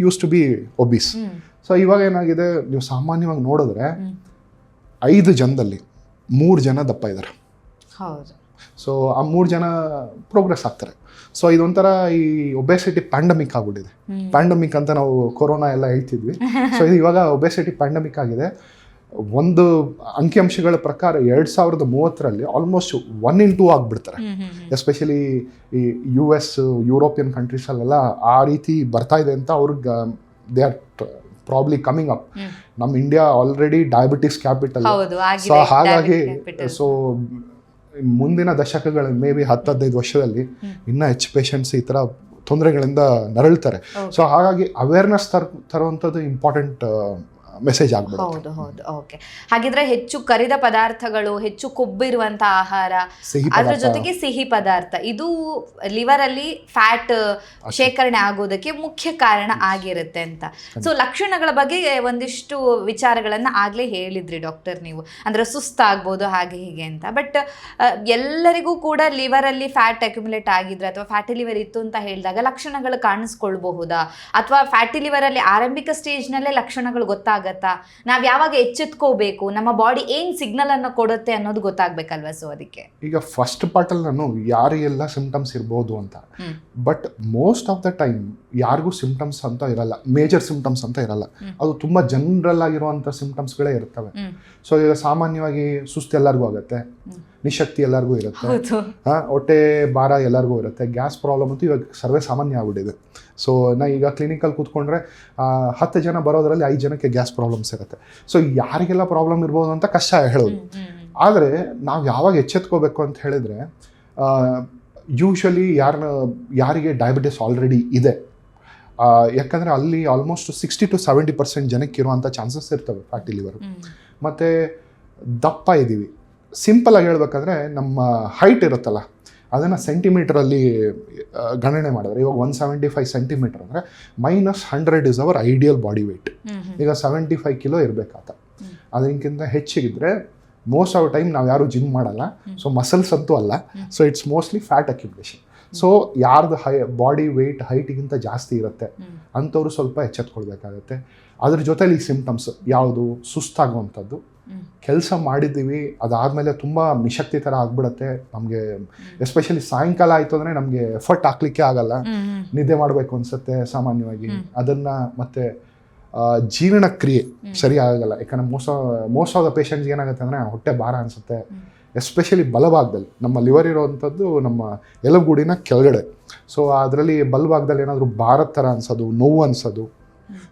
used to be obese. So ಇವಾಗ ಏನಾಗಿದೆ, ನೀವು ಸಾಮಾನ್ಯವಾಗಿ ನೋಡಿದ್ರೆ 5 ಜನದಲ್ಲಿ 3 ಜನ ದಪ್ಪ ಇದ್ದಾರೆ. ಸೊ ಆ 3 ಜನ ಪ್ರೋಗ್ರೆಸ್ ಆಗ್ತಾರೆ. ಸೊ ಇದೊಂಥರ ಈ ಒಬೆಸಿಟಿ ಪ್ಯಾಂಡಮಿಕ್ ಆಗ್ಬಿಟ್ಟಿದೆ. ಪ್ಯಾಂಡಮಿಕ್ ಅಂತ ನಾವು ಕೊರೋನಾ ಎಲ್ಲ ಹೇಳ್ತಿದ್ವಿ. ಸೊ ಇದು ಇವಾಗ ಒಬೆಸಿಟಿ ಪ್ಯಾಂಡಮಿಕ್ ಆಗಿದೆ. ಒಂದು ಅಂಕಿಅಂಶಗಳ ಪ್ರಕಾರ 2030 ಆಲ್ಮೋಸ್ಟ್ 1 in 2 ಆಗಿಬಿಡ್ತಾರೆ. ಎಸ್ಪೆಷಲಿ ಈ US ಯುರೋಪಿಯನ್ ಕಂಟ್ರೀಸಲ್ಲೆಲ್ಲ ಆ ರೀತಿ ಬರ್ತಾ ಇದೆ ಅಂತ ಅವ್ರಿಗೆ they are probably coming up. ನಮ್ಮ India already diabetes capital. So ಹಾಗಾಗಿ ಸೊ ಮುಂದಿನ ದಶಕಗಳಲ್ಲಿ ಮೇ ಬಿ 10-15 ವರ್ಷದಲ್ಲಿ ಇನ್ನೂ ಹೆಚ್ಚು ಪೇಷಂಟ್ಸ್ ಈ ಥರ ತೊಂದರೆಗಳಿಂದ ನರಳ್ತಾರೆ. ಸೊ ಹಾಗಾಗಿ ಅವೇರ್ನೆಸ್ ತರುವಂಥದ್ದು ಇಂಪಾರ್ಟೆಂಟ್ ಮೆಸೇಜ್ ಆಗ್ಬಿಡುತ್ತೆ.
ಹೌದು. ಓಕೆ, ಹಾಗಿದ್ರೆ ಹೆಚ್ಚು ಕರಿದ ಪದಾರ್ಥಗಳು, ಹೆಚ್ಚು ಕೊಬ್ಬಿರುವಂತ ಆಹಾರ, ಅದ್ರ ಜೊತೆಗೆ ಸಿಹಿ ಪದಾರ್ಥ, ಇದು ಲಿವರ್ ಅಲ್ಲಿ ಫ್ಯಾಟ್ ಶೇಖರಣೆ ಆಗೋದಕ್ಕೆ ಮುಖ್ಯ ಕಾರಣ ಆಗಿರುತ್ತೆ ಅಂತ. ಸೊ ಲಕ್ಷಣಗಳ ಬಗ್ಗೆ ಒಂದಿಷ್ಟು ವಿಚಾರಗಳನ್ನ ಆಗ್ಲೇ ಹೇಳಿದ್ರಿ ಡಾಕ್ಟರ್ ನೀವು, ಅಂದ್ರೆ ಸುಸ್ತಾಗ್ಬೋದು ಹಾಗೆ ಹೀಗೆ ಅಂತ. ಬಟ್ ಎಲ್ಲರಿಗೂ ಕೂಡ ಲಿವರ್ ಅಲ್ಲಿ ಫ್ಯಾಟ್ ಅಕ್ಯುಮುಲೇಟ್ ಆಗಿದ್ರೆ ಅಥವಾ ಫ್ಯಾಟಿ ಲಿವರ್ ಇತ್ತು ಅಂತ ಹೇಳಿದಾಗ ಲಕ್ಷಣಗಳು ಕಾಣಿಸ್ಕೊಳ್ಬಹುದಾ, ಅಥವಾ ಫ್ಯಾಟಿ ಲಿವರ್ ಅಲ್ಲಿ ಆರಂಭಿಕ ಸ್ಟೇಜ್ ನಲ್ಲೇ ಲಕ್ಷಣಗಳು ಗೊತ್ತಾಗ ನಾವ್ ಯಾವಾಗ ಎಚ್ಚೆತ್ಕೋಬೇಕು, ನಮ್ಮ ಬಾಡಿ ಏನ್ ಸಿಗ್ನಲ್ ಅನ್ನು ಕೊಡುತ್ತೆ ಅನ್ನೋದು ಗೊತ್ತಾಗ್ಬೇಕಲ್ವಾ? ಸೊ ಅದಕ್ಕೆ
ಈಗ ಫಸ್ಟ್ ಪಾರ್ಟ್ ಅಲ್ಲಿ ನಾನು ಯಾರಿಗೆಲ್ಲ ಸಿಂಪ್ಟಮ್ಸ್ ಇರ್ಬೋದು ಅಂತ, but most of the time ಯಾರಿಗೂ ಸಿಂಪ್ಟಮ್ಸ್ ಅಂತ ಇರಲ್ಲ, ಮೇಜರ್ ಸಿಂಪ್ಟಮ್ಸ್ ಅಂತ ಇರಲ್ಲ. ಅದು ತುಂಬಾ ಜನರಲ್ ಆಗಿರುವಂತ ಸಿಂಪ್ಟಮ್ಸ್ಗಳೇ ಇರ್ತವೆ. ಸೊ ಈಗ ಸಾಮಾನ್ಯವಾಗಿ ಸುಸ್ತು ಎಲ್ಲರಿಗೂ ಆಗುತ್ತೆ, ನಿಶಕ್ತಿ ಎಲ್ಲರಿಗೂ ಇರುತ್ತೆ, ಹೊಟ್ಟೆ ಭಾರ ಎಲ್ಲರಿಗೂ ಇರುತ್ತೆ, ಗ್ಯಾಸ್ ಪ್ರಾಬ್ಲಮ್ ಅಂತೂ ಇವಾಗ ಸರ್ವೇ ಸಾಮಾನ್ಯ ಆಗ್ಬಿಟ್ಟಿದೆ. ಸೊ ನಾ ಈಗ ಕ್ಲಿನಿಕಲ್ಲಿ ಕೂತ್ಕೊಂಡ್ರೆ 10 ಜನ ಬರೋದ್ರಲ್ಲಿ 5 ಜನಕ್ಕೆ ಗ್ಯಾಸ್ ಪ್ರಾಬ್ಲಮ್ಸ್ ಇರುತ್ತೆ. ಸೊ ಯಾರಿಗೆಲ್ಲ ಪ್ರಾಬ್ಲಮ್ ಇರ್ಬೋದು ಅಂತ ಕಷ್ಟ ಹೇಳೋದು. ಆದರೆ ನಾವು ಯಾವಾಗ ಎಚ್ಚೆತ್ಕೋಬೇಕು ಅಂತ ಹೇಳಿದರೆ, ಯೂಶ್ವಲಿ ಯಾರಿಗೆ ಡಯಾಬಿಟಿಸ್ ಆಲ್ರೆಡಿ ಇದೆ, ಯಾಕಂದರೆ ಅಲ್ಲಿ ಆಲ್ಮೋಸ್ಟ್ 60 to 70% ಜನಕ್ಕೆ ಇರುವಂಥ ಚಾನ್ಸಸ್ ಇರ್ತವೆ ಫ್ಯಾಟಿ ಲಿವರ್. ಮತ್ತು ದಪ್ಪ ಇದ್ದೀವಿ, ಸಿಂಪಲ್ ಆಗಿ ಹೇಳ್ಬೇಕಂದ್ರೆ ನಮ್ಮ ಹೈಟ್ ಇರುತ್ತಲ್ಲ ಅದನ್ನು ಸೆಂಟಿಮೀಟ್ರಲ್ಲಿ ಗಣನೆ ಮಾಡಿದ್ರೆ, ಇವಾಗ 175 ಸೆಂಟಿಮೀಟರ್ ಅಂದರೆ -100 is our ideal body weight. ಈಗ 75 ಕಿಲೋ ಇರಬೇಕಾತ. ಅದಕ್ಕಿಂತ ಹೆಚ್ಚಿಗಿದ್ರೆ ಮೋಸ್ಟ್ ಆಫ್ ಟೈಮ್ ನಾವು ಯಾರು ಜಿಮ್ ಮಾಡಲ್ಲ, ಸೊ ಮಸಲ್ಸ್ ಅಂತೂ ಅಲ್ಲ. So it's mostly fat accumulation. So ಯಾರ್ದು ಬಾಡಿ ವೆಯ್ಟ್ ಹೈಟಿಗಿಂತ ಜಾಸ್ತಿ ಇರುತ್ತೆ ಅಂಥವ್ರು ಸ್ವಲ್ಪ ಎಚ್ಚೆತ್ಕೊಳ್ಬೇಕಾಗತ್ತೆ. ಅದ್ರ ಜೊತೆಲಿ ಈ ಸಿಂಪ್ಟಮ್ಸ್ ಯಾವುದು, ಸುಸ್ತಾಗುವಂಥದ್ದು, ಕೆಲಸ ಮಾಡಿದ್ದೀವಿ ಅದಾದಮೇಲೆ ತುಂಬ ನಿಶಕ್ತಿ ಥರ ಆಗ್ಬಿಡತ್ತೆ ನಮಗೆ. ಎಸ್ಪೆಷಲಿ ಸಾಯಂಕಾಲ ಆಯಿತು ಅಂದರೆ ನಮಗೆ ಎಫರ್ಟ್ ಹಾಕ್ಲಿಕ್ಕೆ ಆಗಲ್ಲ, ನಿದ್ದೆ ಮಾಡಬೇಕು ಅನಿಸುತ್ತೆ ಸಾಮಾನ್ಯವಾಗಿ. ಅದನ್ನು ಮತ್ತು ಜೀರ್ಣಕ್ರಿಯೆ ಸರಿ ಆಗಲ್ಲ, ಯಾಕಂದರೆ ಮೋಸ್ಟ್ ಆಫ್ ದ ಪೇಷಂಟ್ಸ್ಗೆ ಏನಾಗುತ್ತೆ ಅಂದರೆ ಹೊಟ್ಟೆ ಭಾರ ಅನಿಸುತ್ತೆ. ಎಸ್ಪೆಷಲಿ ಬಲಭಾಗದಲ್ಲಿ ನಮ್ಮ ಲಿವರ್ ಇರೋವಂಥದ್ದು ನಮ್ಮ ಎಲುಬುಗೂಡಿನ ಕೆಳಗಡೆ. ಸೊ ಅದರಲ್ಲಿ ಬಲಭಾಗದಲ್ಲಿ ಏನಾದರೂ ಭಾರದ ಥರ ಅನ್ಸೋದು, ನೋವು ಅನ್ಸೋದು.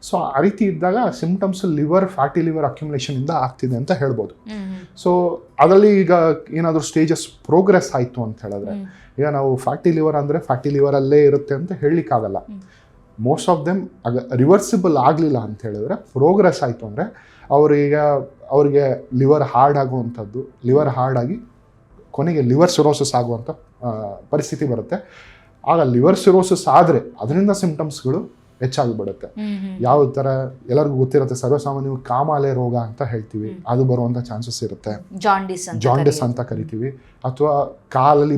ಸೊ ಆ ರೀತಿ ಇದ್ದಾಗ ಸಿಂಪ್ಟಮ್ಸ್ ಫ್ಯಾಟಿ ಲಿವರ್ ಅಕ್ಯುಮುಲೇಷನಿಂದ ಆಗ್ತಿದೆ ಅಂತ ಹೇಳ್ಬೋದು. ಸೊ ಅದರಲ್ಲಿ ಈಗ ಏನಾದರೂ ಸ್ಟೇಜಸ್ ಪ್ರೋಗ್ರೆಸ್ ಆಯಿತು ಅಂತ ಹೇಳಿದ್ರೆ, ಈಗ ನಾವು ಫ್ಯಾಟಿ ಲಿವರ್ ಅಂದರೆ ಫ್ಯಾಟಿ ಲಿವರಲ್ಲೇ ಇರುತ್ತೆ ಅಂತ ಹೇಳಲಿಕ್ಕಾಗಲ್ಲ. ಮೋಸ್ಟ್ ಆಫ್ ದೆಮ್ ರಿವರ್ಸಿಬಲ್ ಆಗಲಿಲ್ಲ ಅಂತ ಹೇಳಿದ್ರೆ, ಪ್ರೋಗ್ರೆಸ್ ಆಯಿತು ಅಂದರೆ ಅವರಿಗೆ ಲಿವರ್ ಹಾರ್ಡ್ ಆಗುವಂಥದ್ದು, ಲಿವರ್ ಹಾರ್ಡ್ ಆಗಿ ಕೊನೆಗೆ ಲಿವರ್ ಸಿರೋಸಿಸ್ ಆಗುವಂಥ ಪರಿಸ್ಥಿತಿ ಬರುತ್ತೆ. ಆಗ ಲಿವರ್ ಸಿರೋಸಿಸ್ ಆದರೆ ಅದರಿಂದ ಸಿಂಪ್ಟಮ್ಸ್ಗಳು ಹೆಚ್ಚಾಗಿಬಿಡುತ್ತೆ. ಯಾವ ಥರ ಎಲ್ಲರಿಗೂ ಗೊತ್ತಿರುತ್ತೆ, ಸರ್ವಸಾಮಾನ್ಯ ಕಾಮಾಲೆ ರೋಗ ಅಂತ ಹೇಳ್ತೀವಿ, ಅದು ಬರುವಂಥ ಚಾನ್ಸಸ್ ಇರುತ್ತೆ. ಜಾಂಡಿಸ್ ಅಂತ ಕರಿತೀವಿ. ಅಥವಾ ಕಾಲಲ್ಲಿ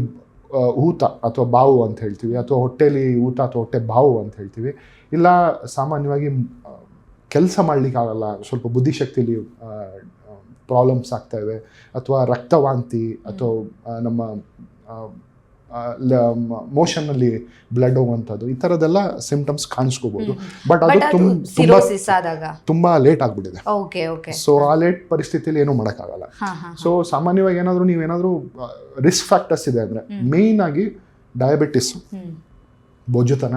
ಊತ ಅಥವಾ ಬಾವು ಅಂತ ಹೇಳ್ತೀವಿ, ಅಥವಾ ಹೊಟ್ಟೆಲಿ ಊತ ಅಥವಾ ಹೊಟ್ಟೆ ಬಾವು ಅಂತ ಹೇಳ್ತೀವಿ. ಇಲ್ಲ ಸಾಮಾನ್ಯವಾಗಿ ಕೆಲಸ ಮಾಡಲಿಕ್ಕಾಗಲ್ಲ, ಸ್ವಲ್ಪ ಬುದ್ಧಿಶಕ್ತಿಲಿ ಪ್ರಾಬ್ಲಮ್ಸ್ ಆಗ್ತಾಯಿವೆ, ಅಥವಾ ರಕ್ತವಾಂತಿ, ಅಥವಾ ನಮ್ಮ ಮೋಷನ್ನಲ್ಲಿ ಬ್ಲಡ್ ಹೋಗುವಂಥದ್ದು, ಈ ಥರದ್ದೆಲ್ಲ ಸಿಂಪ್ಟಮ್ಸ್ ಕಾಣಿಸ್ಕೋಬಹುದು. ಬಟ್ ಅದು ತುಂಬ ಲೇಟ್ ಆಗಿಬಿಟ್ಟಿದೆ. ಸೊ ಆ ಲೇಟ್ ಪರಿಸ್ಥಿತಿಯಲ್ಲಿ ಏನೂ ಮಾಡೋಕ್ಕಾಗಲ್ಲ. ಸೊ ಸಾಮಾನ್ಯವಾಗಿ ನೀವೇನಾದರೂ ರಿಸ್ಕ್ ಫ್ಯಾಕ್ಟರ್ಸ್ ಇದೆ ಅಂದರೆ, ಮೇಯ್ನ್ ಆಗಿ ಡಯಾಬಿಟಿಸ್ ಬೊಜ್ಜುತನ,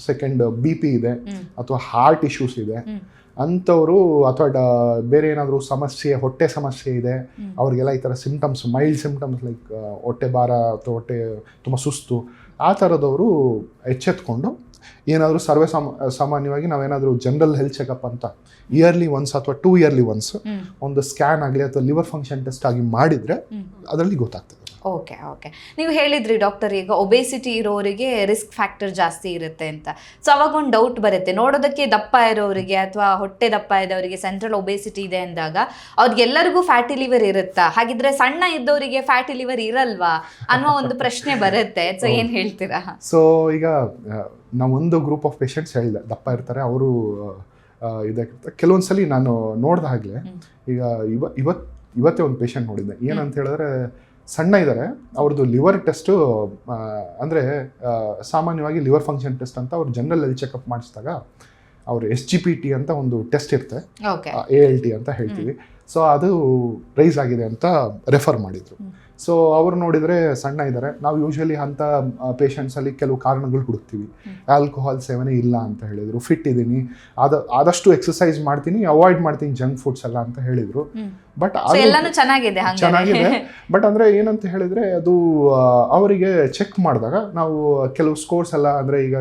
ಸೆಕೆಂಡ್ BP ಇದೆ ಅಥವಾ ಹಾರ್ಟ್ ಇಶ್ಯೂಸ್ ಇದೆ ಅಂಥವರು, ಅಥವಾ ಬೇರೆ ಏನಾದರೂ ಸಮಸ್ಯೆ, ಹೊಟ್ಟೆ ಸಮಸ್ಯೆ ಇದೆ ಅವ್ರಿಗೆಲ್ಲ ಈ ಥರ ಸಿಮ್ಟಮ್ಸ್, ಮೈಲ್ಡ್ ಸಿಮ್ಟಮ್ಸ್ ಲೈಕ್ ಹೊಟ್ಟೆ ಭಾರ ಅಥವಾ ಹೊಟ್ಟೆ ತುಂಬ ಸುಸ್ತು, ಆ ಥರದವರು ಎಚ್ಚೆತ್ಕೊಂಡು ಏನಾದರೂ ಸಾಮಾನ್ಯವಾಗಿ ನಾವೇನಾದರೂ ಜನರಲ್ ಹೆಲ್ತ್ ಚೆಕಪ್ ಅಂತ ಇಯರ್ಲಿ ಒನ್ಸ್ ಅಥವಾ 2 ಇಯರ್ಲಿ ಒನ್ಸ್ ಒಂದು ಸ್ಕ್ಯಾನ್ ಆಗಲಿ ಅಥವಾ ಲಿವರ್ ಫಂಕ್ಷನ್ ಟೆಸ್ಟ್ ಆಗಿ ಮಾಡಿದರೆ ಅದರಲ್ಲಿ ಗೊತ್ತಾಗ್ತದೆ.
ಓಕೆ ಓಕೆ, ನೀವು ಹೇಳಿದ್ರಿ ಡಾಕ್ಟರ್, ಈಗ ಒಬೇಸಿಟಿ ಇರೋರಿಗೆ ರಿಸ್ಕ್ ಫ್ಯಾಕ್ಟರ್ ಜಾಸ್ತಿ ಇರುತ್ತೆ ಅಂತ. ಸೊ ಅವಾಗ ಒಂದು ಡೌಟ್ ಬರುತ್ತೆ, ನೋಡೋದಕ್ಕೆ ದಪ್ಪ ಇರೋರಿಗೆ ಅಥವಾ ಹೊಟ್ಟೆ ದಪ್ಪ ಇದ್ದವರಿಗೆ ಸೆಂಟ್ರಲ್ ಒಬೇಸಿಟಿ ಇದೆ ಅಂದಾಗ ಅವ್ರಿಗೆಲ್ಲರಿಗೂ ಫ್ಯಾಟಿ ಲಿವರ್ ಇರುತ್ತಾ? ಹಾಗಿದ್ರೆ ಸಣ್ಣ ಇದ್ದವರಿಗೆ ಫ್ಯಾಟಿ ಲಿವರ್ ಇರಲ್ವಾ ಅನ್ನೋ ಒಂದು ಪ್ರಶ್ನೆ ಬರುತ್ತೆ. ಸೊ ಏನು ಹೇಳ್ತೀರಾ?
ಸೊ ಈಗ ನಾವೊಂದು ಗ್ರೂಪ್ ಆಫ್ ಪೇಷಂಟ್ಸ್ ಹೇಳಿದೆ, ದಪ್ಪ ಇರ್ತಾರೆ ಅವರು ಇದಕ್ಕೆ. ಕೆಲವೊಂದ್ಸಲಿ ನಾನು ನೋಡ್ದ ಹಾಗಲೇ ಈಗ ಇವತ್ತೇ ಒಂದು ಪೇಷಂಟ್ ನೋಡಿದ್ದೆ. ಏನಂತ ಹೇಳಿದ್ರೆ ಸಣ್ಣ ಇದ್ದಾರೆ, ಅವ್ರದ್ದು ಲಿವರ್ ಟೆಸ್ಟು ಅಂದರೆ ಸಾಮಾನ್ಯವಾಗಿ ಲಿವರ್ ಫಂಕ್ಷನ್ ಟೆಸ್ಟ್ ಅಂತ ಅವ್ರು ಜನರಲ್ ಹೆಲ್ತ್ ಚೆಕಪ್ ಮಾಡಿಸಿದಾಗ ಅವರು SGPT ಅಂತ ಒಂದು ಟೆಸ್ಟ್ ಇರುತ್ತೆ, ALT ಅಂತ ಹೇಳ್ತೀವಿ. ಸೊ ಅದು ರೈಸ್ ಆಗಿದೆ ಅಂತ ರೆಫರ್ ಮಾಡಿದರು. ಸೊ ಅವರು ನೋಡಿದರೆ ಸಣ್ಣ ಇದ್ದಾರೆ. ನಾವು ಯೂಶ್ವಲಿ ಅಂಥ ಪೇಷಂಟ್ಸಲ್ಲಿ ಕೆಲವು ಕಾರಣಗಳು ಹುಡುಕ್ತೀವಿ. ಆಲ್ಕೋಹಾಲ್ ಸೇವನೆ ಇಲ್ಲ ಅಂತ ಹೇಳಿದರು, ಫಿಟ್ ಇದ್ದೀನಿ, ಆದಷ್ಟು ಎಕ್ಸಸೈಸ್ ಮಾಡ್ತೀನಿ, ಅವಾಯ್ಡ್ ಮಾಡ್ತೀನಿ ಜಂಕ್ ಫುಡ್ಸ್ ಎಲ್ಲ ಅಂತ ಹೇಳಿದರು. ಬಟ್ ಚೆನ್ನಾಗಿದೆ. ಬಟ್ ಅಂದರೆ ಏನಂತ ಹೇಳಿದರೆ ಅದು ಅವರಿಗೆ ಚೆಕ್ ಮಾಡಿದಾಗ ನಾವು ಕೆಲವು ಸ್ಕೋರ್ಸ್ ಎಲ್ಲ, ಅಂದರೆ ಈಗ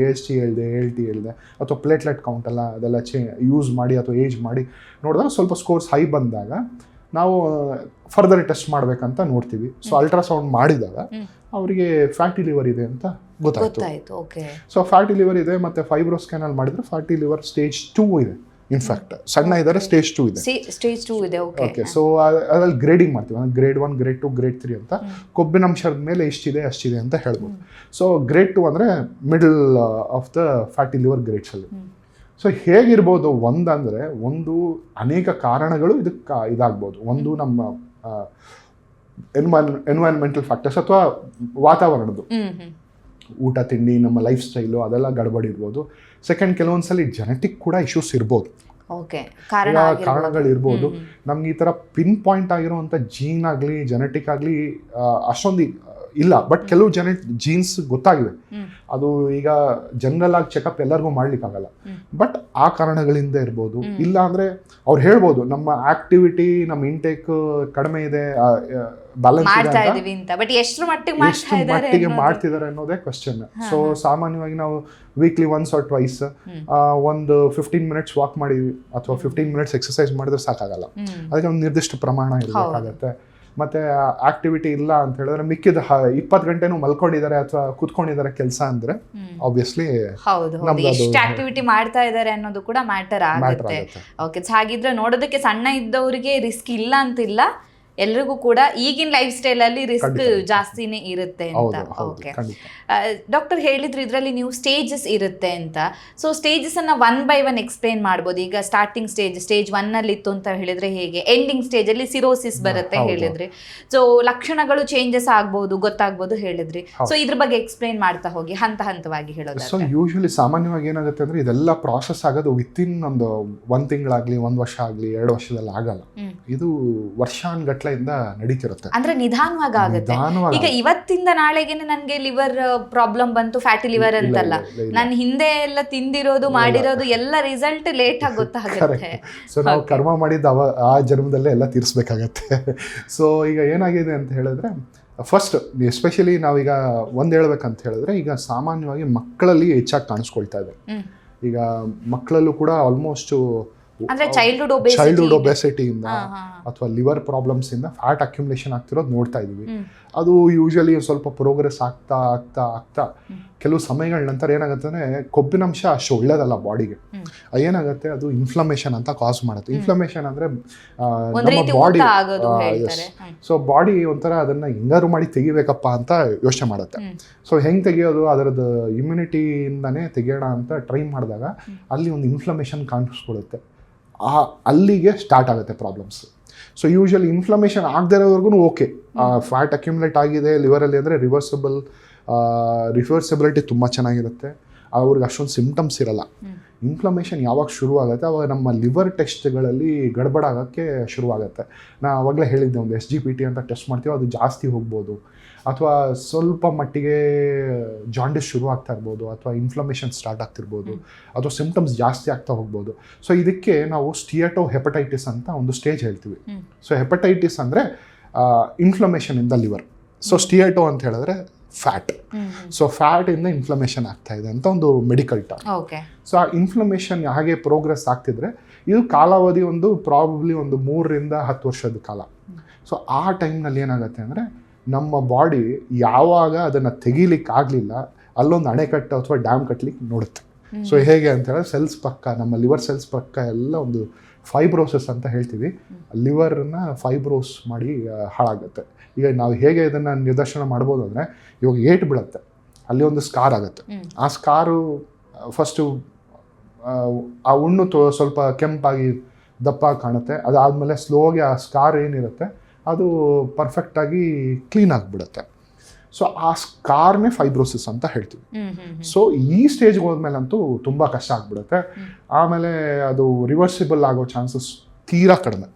AST ಹೇಳಿದೆ, ALT ಹೇಳಿದೆ, ಅಥವಾ ಪ್ಲೇಟ್ಲೆಟ್ ಕೌಂಟ್ ಎಲ್ಲ ಅದೆಲ್ಲ ಯೂಸ್ ಮಾಡಿ ಅಥವಾ ಏಜ್ ಮಾಡಿ ನೋಡಿದಾಗ ಸ್ವಲ್ಪ ಸ್ಕೋರ್ಸ್ ಹೈ ಬಂದಾಗ ನಾವು ಫರ್ದರ್ ಟೆಸ್ಟ್ ಮಾಡಬೇಕಂತ ನೋಡ್ತೀವಿ. ಸೊ ಅಲ್ಟ್ರಾಸೌಂಡ್ ಮಾಡಿದಾಗ ಅವರಿಗೆ ಫ್ಯಾಟಿ ಲಿವರ್ ಇದೆ ಅಂತ ಗೊತ್ತಾಯ್ತು. ಸೊ ಫ್ಯಾಟಿ ಲಿವರ್ ಇದೆ, ಮತ್ತು ಫೈಬ್ರೋ ಸ್ಕ್ಯಾನಲ್ಲಿ ಮಾಡಿದ್ರೆ ಫ್ಯಾಟಿ ಲಿವರ್ ಸ್ಟೇಜ್ 2 ಇದೆ. ಇನ್ಫ್ಯಾಕ್ಟ್ ಸಣ್ಣ ಇದ್ದಾರೆ, ಸ್ಟೇಜ್ 2 ಇದೆ. ಓಕೆ, ಸೊ ಅದ್ರಲ್ಲಿ ಗ್ರೇಡಿಂಗ್ ಮಾಡ್ತೀವಿ, ಗ್ರೇಡ್ 1, ಗ್ರೇಡ್ 2, ಗ್ರೇಡ್ 3 ಅಂತ. ಕೊಬ್ಬಿನಂಶದ ಮೇಲೆ ಎಷ್ಟಿದೆ ಅಷ್ಟಿದೆ ಅಂತ ಹೇಳ್ಬೋದು. ಸೊ ಗ್ರೇಡ್ 2 ಅಂದರೆ middle of the fatty liver ಗ್ರೇಡ್ಸಲ್ಲಿ. ಸೊ ಹೇಗಿರ್ಬೋದು ಒಂದಂದರೆ, ಒಂದು ಅನೇಕ ಕಾರಣಗಳು ಇದಕ್ಕೆ ಇದಾಗ್ಬೋದು. ಒಂದು ನಮ್ಮ ಎನ್ವೈರನ್ಮೆಂಟಲ್ ಫ್ಯಾಕ್ಟರ್ಸ್ ಅಥವಾ ವಾತಾವರಣದ್ದು, ಊಟ ತಿಂಡಿ, ನಮ್ಮ ಲೈಫ್ ಸ್ಟೈಲು ಅದೆಲ್ಲ ಗಡ್ಬಡಿ ಇರ್ಬೋದು. ಸೆಕೆಂಡ್, ಕೆಲವೊಂದ್ಸಲಿ ಜೆನೆಟಿಕ್ ಕೂಡ ಇಶ್ಯೂಸ್ ಇರ್ಬೋದು, ಕಾರಣಗಳಿರ್ಬೋದು. ನಮ್ಗೆ ಈ ಥರ ಪಿನ್ ಪಾಯಿಂಟ್ ಆಗಿರುವಂಥ ಜೀನ್ ಆಗಲಿ ಜೆನೆಟಿಕ್ ಆಗಲಿ ಅಷ್ಟೊಂದು ಇಲ್ಲ. ಬಟ್ ಕೆಲವು ಜೀನ್ಸ್ ಗೊತ್ತಾಗಿವೆ. ಅದು ಈಗ ಜನರಲ್ ಆಗಿ ಚೆಕಪ್ ಎಲ್ಲರಿಗೂ ಮಾಡ್ಲಿಕ್ಕಾಗಲ್ಲ. ಬಟ್ ಆ ಕಾರಣಗಳಿಂದ ಇರ್ಬೋದು. ಇಲ್ಲ ಅಂದರೆ ಅವ್ರು ಹೇಳ್ಬೋದು ನಮ್ಮ ಆಕ್ಟಿವಿಟಿ, ನಮ್ಮ ಇಂಟೇಕ್ ಕಡಿಮೆ ಇದೆ, ಬ್ಯಾಲೆನ್ಸ್ ಎಷ್ಟು ಮಟ್ಟಿಗೆ ಮಾಡ್ತಿದ್ದಾರೆ ಅನ್ನೋದೇ ಕ್ವಶನ್. ಸೊ ಸಾಮಾನ್ಯವಾಗಿ ನಾವು ವೀಕ್ಲಿ ಒನ್ಸ್ ಆರ್ ಟ್ವೈಸ್ ಒಂದು 15 ಮಿನಿಟ್ಸ್ ವಾಕ್ ಮಾಡಿದ್ವಿ ಅಥವಾ 15 ಮಿನಿಟ್ಸ್ ಎಕ್ಸಸೈಸ್ ಮಾಡಿದ್ರೆ ಸಾಕಾಗಲ್ಲ. ಅದಕ್ಕೆ ಒಂದು ನಿರ್ದಿಷ್ಟ ಪ್ರಮಾಣ ಇರಬೇಕಾಗತ್ತೆ. ಮತ್ತೆ ಆಕ್ಟಿವಿಟಿ ಇಲ್ಲ ಅಂತ ಹೇಳಿದ್ರೆ ಮಿಕ್ಕಿದ 20 ಗಂಟೆನೂ ಮಲ್ಕೊಂಡಿದ್ದಾರೆ ಅಥವಾ ಕೂತ್ಕೊಂಡಿದ್ದಾರೆ ಕೆಲಸ ಅಂದ್ರೆ ಆಬ್ವಿಯಸ್ಲಿ
ಎಷ್ಟು ಆಕ್ಟಿವಿಟಿ ಮಾಡ್ತಾ ಇದ್ದಾರೆ ಅನ್ನೋದು ಕೂಡ ಮ್ಯಾಟರ್ ಆಗುತ್ತೆ. ಓಕೆ, ಹಾಗಿದ್ರೆ ನೋಡೋದಕ್ಕೆ ಸಣ್ಣ ಇದ್ದವರಿಗೆ ರಿಸ್ಕ್ ಇಲ್ಲ ಅಂತಿಲ್ಲ, ಎಲ್ರಿಗೂ ಕೂಡ ಈಗಿನ ಲೈಫ್ ಸ್ಟೈಲ್ ಅಲ್ಲಿ ರಿಸ್ಕ್ ಜಾಸ್ತಿನೇ ಇರುತ್ತೆ ಅಂತ. ಓಕೆ ಡಾಕ್ಟರ್, ಹೇಳಿದ್ರು ಇದರಲ್ಲಿ ನೀವು ಸ್ಟೇಜಸ್ ಇರುತ್ತೆ ಅಂತ. ಸೊ ಸ್ಟೇಜಸ್ ಅನ್ನ 1 by 1 ಎಕ್ಸ್ಪ್ಲೇನ್ ಮಾಡ್ಬೋದು. ಈಗ ಸ್ಟಾರ್ಟಿಂಗ್ ಸ್ಟೇಜ್ 1 ಅಲ್ಲಿ ಇತ್ತು ಅಂತ ಹೇಳಿದ್ರೆ ಹೇಗೆ, ಎಂಡಿಂಗ್ ಸ್ಟೇಜ್ ಅಲ್ಲಿ ಸಿರೋಸಿಸ್ ಬರುತ್ತೆ ಹೇಳಿದ್ರಿ. ಸೊ ಲಕ್ಷಣಗಳು ಚೇಂಜಸ್ ಆಗ್ಬೋದು, ಗೊತ್ತಾಗ್ಬೋದು ಹೇಳಿದ್ರಿ. ಸೊ ಇದ್ರ ಬಗ್ಗೆ ಎಕ್ಸ್ಪ್ಲೇನ್ ಮಾಡ್ತಾ ಹೋಗಿ ಹಂತವಾಗಿ ಹೇಳೋದು.
ಸೊ ಯೂಶುವಲಿ ಸಾಮಾನ್ಯವಾಗಿ ಏನಾಗುತ್ತೆ ಅಂದ್ರೆ ಇದೆಲ್ಲ ಪ್ರಾಸೆಸ್ ಆಗೋದು ವಿತಿನ್ ಒಂದು 1 ತಿಂಗಳಾಗ್ಲಿ 1 ವರ್ಷ ಆಗ್ಲಿ 2 ವರ್ಷದಲ್ಲಿ ಆಗಲ್ಲ. ಇದು ವರ್ಷಾನ್ಗಟ್ಲೆ ನಡೀತಿರುತ್ತೆ,
ಅಂದ್ರೆ ನಿಧಾನವಾಗಿ ಆಗುತ್ತೆ. ಈಗ ಇವತ್ತಿಂದ ನಾಳೆಗೆ ನನ್ಗೆ ಲಿವರ್ ಪ್ರಾಬ್ಲಮ್ ಬಂತು, ಫ್ಯಾಟಿ ಲಿವರ್ ಅಂತಲ್ಲ, ನಾನು ಹಿಂದೆ ಎಲ್ಲ ತಿಂದಿರೋದು ಮಾಡಿರೋದು ಎಲ್ಲ ರಿಸಲ್ಟ್ ಲೇಟ್ ಆಗಿ ಗೊತ್ತಾಗುತ್ತೆ.
ಸೊ ನಾವು ಕರ್ಮ ಮಾಡಿದ ಆ ಜನ್ಮದಲ್ಲೇ ಎಲ್ಲ ತೀರಿಸ್ಬೇಕಾಗತ್ತೆ. ಸೊ ಈಗ ಏನಾಗಿದೆ ಅಂತ ಹೇಳಿದ್ರೆ, ಫಸ್ಟ್ ಎಸ್ಪೆಷಲಿ ನಾವೀಗ ಒಂದು ಹೇಳ್ಬೇಕಂತ ಹೇಳಿದ್ರೆ, ಈಗ ಸಾಮಾನ್ಯವಾಗಿ ಮಕ್ಕಳಲ್ಲಿ ಹೆಚ್ಚಾಗಿ ಕಾಣಿಸ್ಕೊಳ್ತಾ ಇದೆ. ಈಗ ಮಕ್ಕಳಲ್ಲೂ ಕೂಡ ಆಲ್ಮೋಸ್ಟ್ ಚೈಲ್ಡ್ಹುಡ್ ಒಬೆಸಿಟಿಯಿಂದ ಅಥವಾ ಲಿವರ್ ಪ್ರಾಬ್ಲಮ್ಸ್ ಇಂದ ಫ್ಯಾಟ್ ಅಕ್ಯುಮುಲೇಷನ್ ಆಗ್ತಿರೋದು ನೋಡ್ತಾ ಇದೀವಿ. ಅದು ಯೂಶಲಿ ಸ್ವಲ್ಪ ಪ್ರೋಗ್ರೆಸ್ ಆಗ್ತಾ ಆಗ್ತಾ ಆಗ್ತಾ ಕೆಲವು ಸಮಯಗಳ ನಂತರ ಏನಾಗುತ್ತೆ ಅಂದ್ರೆ ಕೊಬ್ಬಿನಂಶ ಅಷ್ಟು ಒಳ್ಳೇದಲ್ಲ ಬಾಡಿಗೆ. ಏನಾಗುತ್ತೆ, ಅದು ಇನ್ಫ್ಲಮೇಷನ್ ಅಂತ ಕಾಸ್ ಮಾಡುತ್ತೆ. ಇನ್ಫ್ಲಮೇಷನ್ ಅಂದ್ರೆ ನಮ್ಮ ಬಾಡಿ, ಸೊ ಬಾಡಿ ಒಂಥರ ಅದನ್ನ ಹೆಂಗಾರು ಮಾಡಿ ತೆಗಿಬೇಕಪ್ಪ ಅಂತ ಯೋಚನೆ ಮಾಡುತ್ತೆ. ಸೊ ಹೆಂಗ್ ತೆಗಿಯೋದು, ಅದರದ್ದು ಇಮ್ಯುನಿಟಿಯಿಂದಾನೇ ತೆಗಿಯೋಣ ಅಂತ ಟ್ರೈ ಮಾಡಿದಾಗ ಅಲ್ಲಿ ಒಂದು ಇನ್ಫ್ಲಮೇಷನ್ ಕಾಣಿಸ್ಕೊಳ್ಳುತ್ತೆ. ಅಲ್ಲಿಗೆ ಸ್ಟಾರ್ಟ್ ಆಗುತ್ತೆ ಪ್ರಾಬ್ಲಮ್ಸ್. ಸೊ ಯೂಶಲಿ ಇನ್ಫ್ಲಮೇಷನ್ ಆಗದೇ ಇರೋವರೆಗೂ ಓಕೆ, ಫ್ಯಾಟ್ ಅಕ್ಯುಮುಲೇಟ್ ಆಗಿದೆ ಲಿವರಲ್ಲಿ ಅಂದರೆ ರಿವರ್ಸಿಬಿಲಿಟಿ ತುಂಬ ಚೆನ್ನಾಗಿರುತ್ತೆ. ಅವ್ರಿಗೆ ಅಷ್ಟೊಂದು ಸಿಮ್ಟಮ್ಸ್ ಇರಲ್ಲ. ಇನ್ಫ್ಲಮೇಷನ್ ಯಾವಾಗ ಶುರುವಾಗುತ್ತೆ ಅವಾಗ ನಮ್ಮ ಲಿವರ್ ಟೆಸ್ಟ್ಗಳಲ್ಲಿ ಗಡ್ಬಡ ಆಗೋಕ್ಕೆ ಶುರುವಾಗುತ್ತೆ. ನಾ ಆವಾಗಲೇ ಹೇಳಿದ್ದೆ, ಒಂದು SGPT ಅಂತ ಟೆಸ್ಟ್ ಮಾಡ್ತೀವಿ, ಅದು ಜಾಸ್ತಿ ಹೋಗ್ಬೋದು, ಅಥವಾ ಸ್ವಲ್ಪ ಮಟ್ಟಿಗೆ ಜಾಂಡಿಸ್ ಶುರು ಆಗ್ತಾ ಇರ್ಬೋದು, ಅಥವಾ ಇನ್ಫ್ಲಮೇಷನ್ ಸ್ಟಾರ್ಟ್ ಆಗ್ತಿರ್ಬೋದು, ಅಥವಾ ಸಿಮ್ಟಮ್ಸ್ ಜಾಸ್ತಿ ಆಗ್ತಾ ಹೋಗ್ಬೋದು. ಸೊ ಇದಕ್ಕೆ ನಾವು ಸ್ಟಿಯಟೋ ಹೆಪಟೈಟಿಸ್ ಅಂತ ಒಂದು ಸ್ಟೇಜ್ ಹೇಳ್ತೀವಿ. ಸೊ ಹೆಪಟೈಟಿಸ್ ಅಂದರೆ inflammation in the liver. So steato ಅಂತ ಹೇಳಿದ್ರೆ ಫ್ಯಾಟ್. ಸೊ ಫ್ಯಾಟಿಂದ ಇನ್ಫ್ಲಮೇಷನ್ ಆಗ್ತಾ ಇದೆ ಅಂತ ಒಂದು ಮೆಡಿಕಲ್ ಟರ್ಮ್. ಸೊ ಆ ಇನ್ಫ್ಲಮೇಷನ್ ಹಾಗೆ ಪ್ರೋಗ್ರೆಸ್ ಆಗ್ತಿದ್ರೆ ಇದು ಕಾಲಾವಧಿ ಪ್ರಾಬಬ್ಲಿ 3 ರಿಂದ 10 ವರ್ಷದ ಕಾಲ. ಸೊ ಆ ಟೈಮ್ನಲ್ಲಿ ಏನಾಗುತ್ತೆ ಅಂದರೆ ನಮ್ಮ ಬಾಡಿ ಯಾವಾಗ ಅದನ್ನು ತೆಗಿಲಿಕ್ಕೆ ಆಗಲಿಲ್ಲ ಅಲ್ಲೊಂದು ಅಣೆಕಟ್ಟು ಅಥವಾ ಡ್ಯಾಮ್ ಕಟ್ಟಲಿಕ್ಕೆ ನೋಡುತ್ತೆ. ಸೊ ಹೇಗೆ ಅಂತ ಹೇಳಿದ್ರೆ ಸೆಲ್ಸ್ ಪಕ್ಕ, ನಮ್ಮ ಲಿವರ್ ಸೆಲ್ಸ್ ಪಕ್ಕ ಎಲ್ಲ ಒಂದು ಫೈಬ್ರೋಸಿಸ್ ಅಂತ ಹೇಳ್ತೀವಿ, ಲಿವರ್ನ ಫೈಬ್ರೋಸ್ ಮಾಡಿ ಹಾಳಾಗುತ್ತೆ. ಈಗ ನಾವು ಹೇಗೆ ಇದನ್ನು ನಿದರ್ಶನ ಮಾಡ್ಬೋದು ಅಂದರೆ, ಇವಾಗ ಏಟು ಬೀಳುತ್ತೆ, ಅಲ್ಲಿ ಒಂದು ಸ್ಕಾರ್ ಆಗುತ್ತೆ. ಆ ಸ್ಕಾರು ಫಸ್ಟು ಆ ಹುಣ್ಣು ಸ್ವಲ್ಪ ಕೆಂಪಾಗಿ ದಪ್ಪ ಕಾಣುತ್ತೆ. ಅದಾದಮೇಲೆ ಸ್ಲೋಗೆ ಆ ಸ್ಕಾರ್ ಏನಿರುತ್ತೆ ಅದು ಪರ್ಫೆಕ್ಟಾಗಿ ಕ್ಲೀನ್ ಆಗಿಬಿಡುತ್ತೆ. ಸೊ ಆ ಸ್ಕಾರ್ನೇ ಫೈಬ್ರೋಸಿಸ್ ಅಂತ ಹೇಳ್ತೀವಿ. ಸೊ ಈ ಸ್ಟೇಜ್ಗೆ ಹೋದ್ಮೇಲೆ ಅಂತೂ ತುಂಬ ಕಷ್ಟ ಆಗಿಬಿಡುತ್ತೆ. ಆಮೇಲೆ ಅದು ರಿವರ್ಸಿಬಲ್ ಆಗೋ ಚಾನ್ಸಸ್ ತೀರಾ ಕಡಿಮೆ.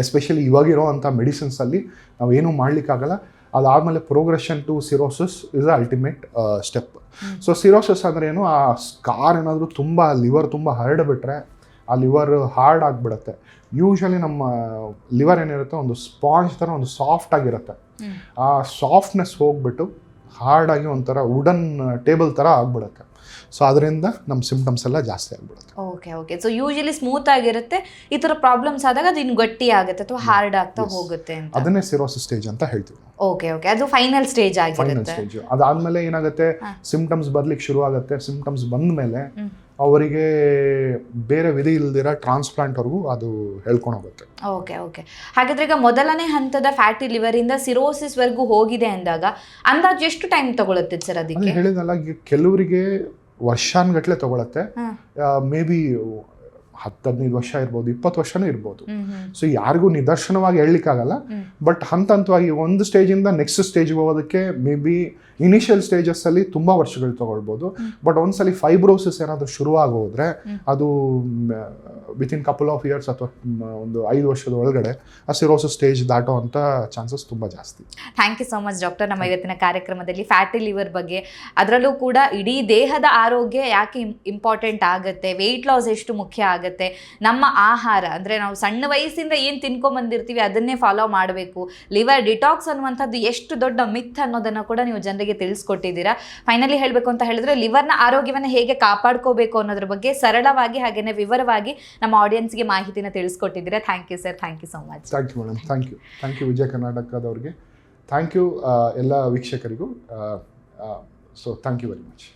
ಎಸ್ಪೆಷಲಿ ಇವಾಗಿರೋ ಅಂಥ ಮೆಡಿಸಿನ್ಸಲ್ಲಿ ನಾವೇನೂ ಮಾಡಲಿಕ್ಕಾಗಲ್ಲ. ಅದಾದಮೇಲೆ progression to cirrhosis is the ultimate step. So cirrhosis ಅಂದರೆ ಏನು, ಆ ಸ್ಕಾರ್ ಏನಾದರೂ ಲಿವರ್ ತುಂಬ ಹರಡ್ಬಿಟ್ರೆ ಆ ಲಿವರ್ ಹಾರ್ಡ್ ಆಗಿಬಿಡುತ್ತೆ. ಯೂಶ್ವಲಿ ನಮ್ಮ ಲಿವರ್ ಏನಿರುತ್ತೆ ಒಂದು ಸ್ಪಾಂಜ್ ಥರ ಒಂದು ಸಾಫ್ಟ್ ಆಗಿರುತ್ತೆ. ಆ ಸಾಫ್ಟ್ನೆಸ್ ಹೋಗ್ಬಿಟ್ಟು ಹಾರ್ಡಾಗಿ ಒಂಥರ ವುಡನ್ ಟೇಬಲ್ ಥರ ಆಗಿಬಿಡುತ್ತೆ. ಸೊ ಅದರಿಂದ ನಮ್ಮ ಸಿಮ್ಟಮ್ಸ್ ಎಲ್ಲ ಜಾಸ್ತಿ ಆಗಿಬಿಡುತ್ತೆ.
ಓಕೆ. ಸೊ ಯೂಶಲಿ ಸ್ಮೂತ್ ಆಗಿರುತ್ತೆ, ಈ ಥರ ಪ್ರಾಬ್ಲಮ್ಸ್ ಆದಾಗ ಅದು ಇನ್ನು ಗಟ್ಟಿ ಆಗುತ್ತೆ ಅಥವಾ ಹಾರ್ಡ್ ಆಗ್ತಾ ಹೋಗುತ್ತೆ ಅಂತ.
ಅದನ್ನೇ ಸಿರೋಸಿಸ್ ಸ್ಟೇಜ್ ಅಂತ ಹೇಳ್ತೀವಿ.
ಓಕೆ. ಅದು ಫೈನಲ್ ಸ್ಟೇಜ್ ಆಗಿರುತ್ತೆ.
ಅದಾದ್ಮೇಲೆ ಏನಾಗುತ್ತೆ, ಸಿಮ್ಟಮ್ಸ್ ಬರ್ಲಿಕ್ಕೆ ಶುರು ಆಗುತ್ತೆ. ಸಿಮ್ಟಮ್ಸ್ ಬಂದ ಮೇಲೆ ಅವರಿಗೆ ಬೇರೆ ವಿಧಿ ಇಲ್ದಿರ ಟ್ರಾನ್ಸ್ಪ್ಲಾಂಟ್ವರೆಗೂ ಅದು ಹೇಳ್ಕೊಂಡು ಹೋಗುತ್ತೆ.
ಓಕೆ. ಹಾಗಾದ್ರೆ ಈಗ ಮೊದಲನೇ ಹಂತದ ಫ್ಯಾಟಿ ಲಿವರ್ ಇಂದ ಸಿರೋಸಿಸ್ ವರೆಗೂ ಹೋಗಿದೆ ಅಂದಾಗ ಅಂದಾಜು ಎಷ್ಟು ಟೈಮ್ ತಗೊಳುತ್ತೆ ಸರ್ ಅದಕ್ಕೆ?
ಹೇಳಿದಲ್ಲ, ಕೆಲವರಿಗೆ ವರ್ಷಾನ್ಗಟ್ಲೆ ತಗೊಳತ್ತೆ. ಮೇ ಬಿ 10-15 ವರ್ಷ ಇರ್ಬೋದು, 20 ವರ್ಷನೂ ಇರ್ಬೋದು. ಸೊ ಯಾರಿಗೂ ನಿದರ್ಶನವಾಗಿ ಹೇಳಲಿಕ್ಕಾಗಲ್ಲ. ಬಟ್ ಹಂತವಾಗಿ ಒಂದು ಸ್ಟೇಜಿಂದ ನೆಕ್ಸ್ಟ್ ಸ್ಟೇಜ್ಗೆ ಹೋಗೋದಕ್ಕೆ ಮೇ ಬಿ ಇನಿಷಿಯಲ್ ಸ್ಟೇಜಸ್ಸಲ್ಲಿ ತುಂಬ ವರ್ಷಗಳು ತಗೊಳ್ಬೋದು. ಬಟ್ ಒಂದ್ಸಲಿ ಫೈಬ್ರೋಸಿಸ್ ಏನಾದರೂ ಶುರುವಾಗಿ ಹೋದರೆ ಅದು ವಿತಿನ್ ಕಪಲ್ ಆಫ್ ಇಯರ್ಸ್ ಅಥವಾ ಒಂದು 5 ವರ್ಷದ ಒಳಗಡೆ ಆ ಸಿರೋಸಿಸ್ ಸ್ಟೇಜ್ ದಾಟೋ ಅಂತ ಚಾನ್ಸಸ್ ತುಂಬ ಜಾಸ್ತಿ.
Thank you so much doctor. ನಮ್ಮ ಇವತ್ತಿನ ಕಾರ್ಯಕ್ರಮದಲ್ಲಿ ಫ್ಯಾಟಿ ಲಿವರ್ ಬಗ್ಗೆ, ಅದರಲ್ಲೂ ಕೂಡ ಇಡೀ ದೇಹದ ಆರೋಗ್ಯ ಯಾಕೆ ಇಂಪಾರ್ಟೆಂಟ್ ಆಗುತ್ತೆ, ವೆಯ್ಟ್ ಲಾಸ್ ಎಷ್ಟು ಮುಖ್ಯ ಆಗುತ್ತೆ, ನಮ್ಮ ಆಹಾರ ಅಂದರೆ ನಾವು ಸಣ್ಣ ವಯಸ್ಸಿಂದ ಏನು ತಿನ್ಕೊಂಬಂದಿರ್ತೀವಿ ಅದನ್ನೇ ಫಾಲೋ ಮಾಡಬೇಕು, ಲಿವರ್ ಡಿಟಾಕ್ಸ್ ಅನ್ನುವಂಥದ್ದು ಎಷ್ಟು ದೊಡ್ಡ ಮಿತ್ ಅನ್ನೋದನ್ನು ಕೂಡ ನೀವು ಜನರಿಗೆ ತಿಳಿಸ್ಕೊಟ್ಟಿದ್ದೀರಾ. ಫೈನಲಿ ಹೇಳಬೇಕು ಅಂತ ಹೇಳಿದ್ರೆ ಲಿವರ್ನ ಆರೋಗ್ಯವನ್ನು ಹೇಗೆ ಕಾಪಾಡ್ಕೋಬೇಕು ಅನ್ನೋದ್ರ ಬಗ್ಗೆ ಸರಳವಾಗಿ ಹಾಗೆಯೇ ವಿವರವಾಗಿ ನಮ್ಮ ಆಡಿಯನ್ಸ್ಗೆ ಮಾಹಿತಿನ ತಿಳಿಸ್ಕೊಟ್ಟಿದ್ದೀರಾ. Thank you sir. Thank you so much.
Thank you madam. Thank you Vijaya ಕರ್ನಾಟಕದವ್ರಿಗೆ. ಥ್ಯಾಂಕ್ ಯು ಎಲ್ಲ ವೀಕ್ಷಕರಿಗೂ. So thank you very much.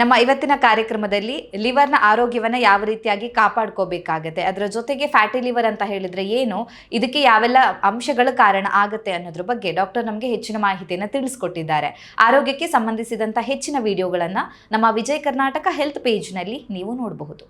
ನಮ್ಮ ಇವತ್ತಿನ ಕಾರ್ಯಕ್ರಮದಲ್ಲಿ ಲಿವರ್ನ ಆರೋಗ್ಯವನ್ನು ಯಾವ ರೀತಿಯಾಗಿ ಕಾಪಾಡ್ಕೋಬೇಕಾಗತ್ತೆ, ಅದರ ಜೊತೆಗೆ ಫ್ಯಾಟಿ ಲಿವರ್ ಅಂತ ಹೇಳಿದ್ರೆ ಏನು, ಇದಕ್ಕೆ ಯಾವೆಲ್ಲ ಅಂಶಗಳು ಕಾರಣ ಆಗುತ್ತೆ ಅನ್ನೋದ್ರ ಬಗ್ಗೆ ಡಾಕ್ಟರ್ ನಮಗೆ ಹೆಚ್ಚಿನ ಮಾಹಿತಿಯನ್ನು ತಿಳಿಸ್ಕೊಟ್ಟಿದ್ದಾರೆ. ಆರೋಗ್ಯಕ್ಕೆ ಸಂಬಂಧಿಸಿದಂಥ ಹೆಚ್ಚಿನ ವಿಡಿಯೋಗಳನ್ನು ನಮ್ಮ ವಿಜಯ್ ಕರ್ನಾಟಕ ಹೆಲ್ತ್ ಪೇಜ್ನಲ್ಲಿ ನೀವು ನೋಡಬಹುದು.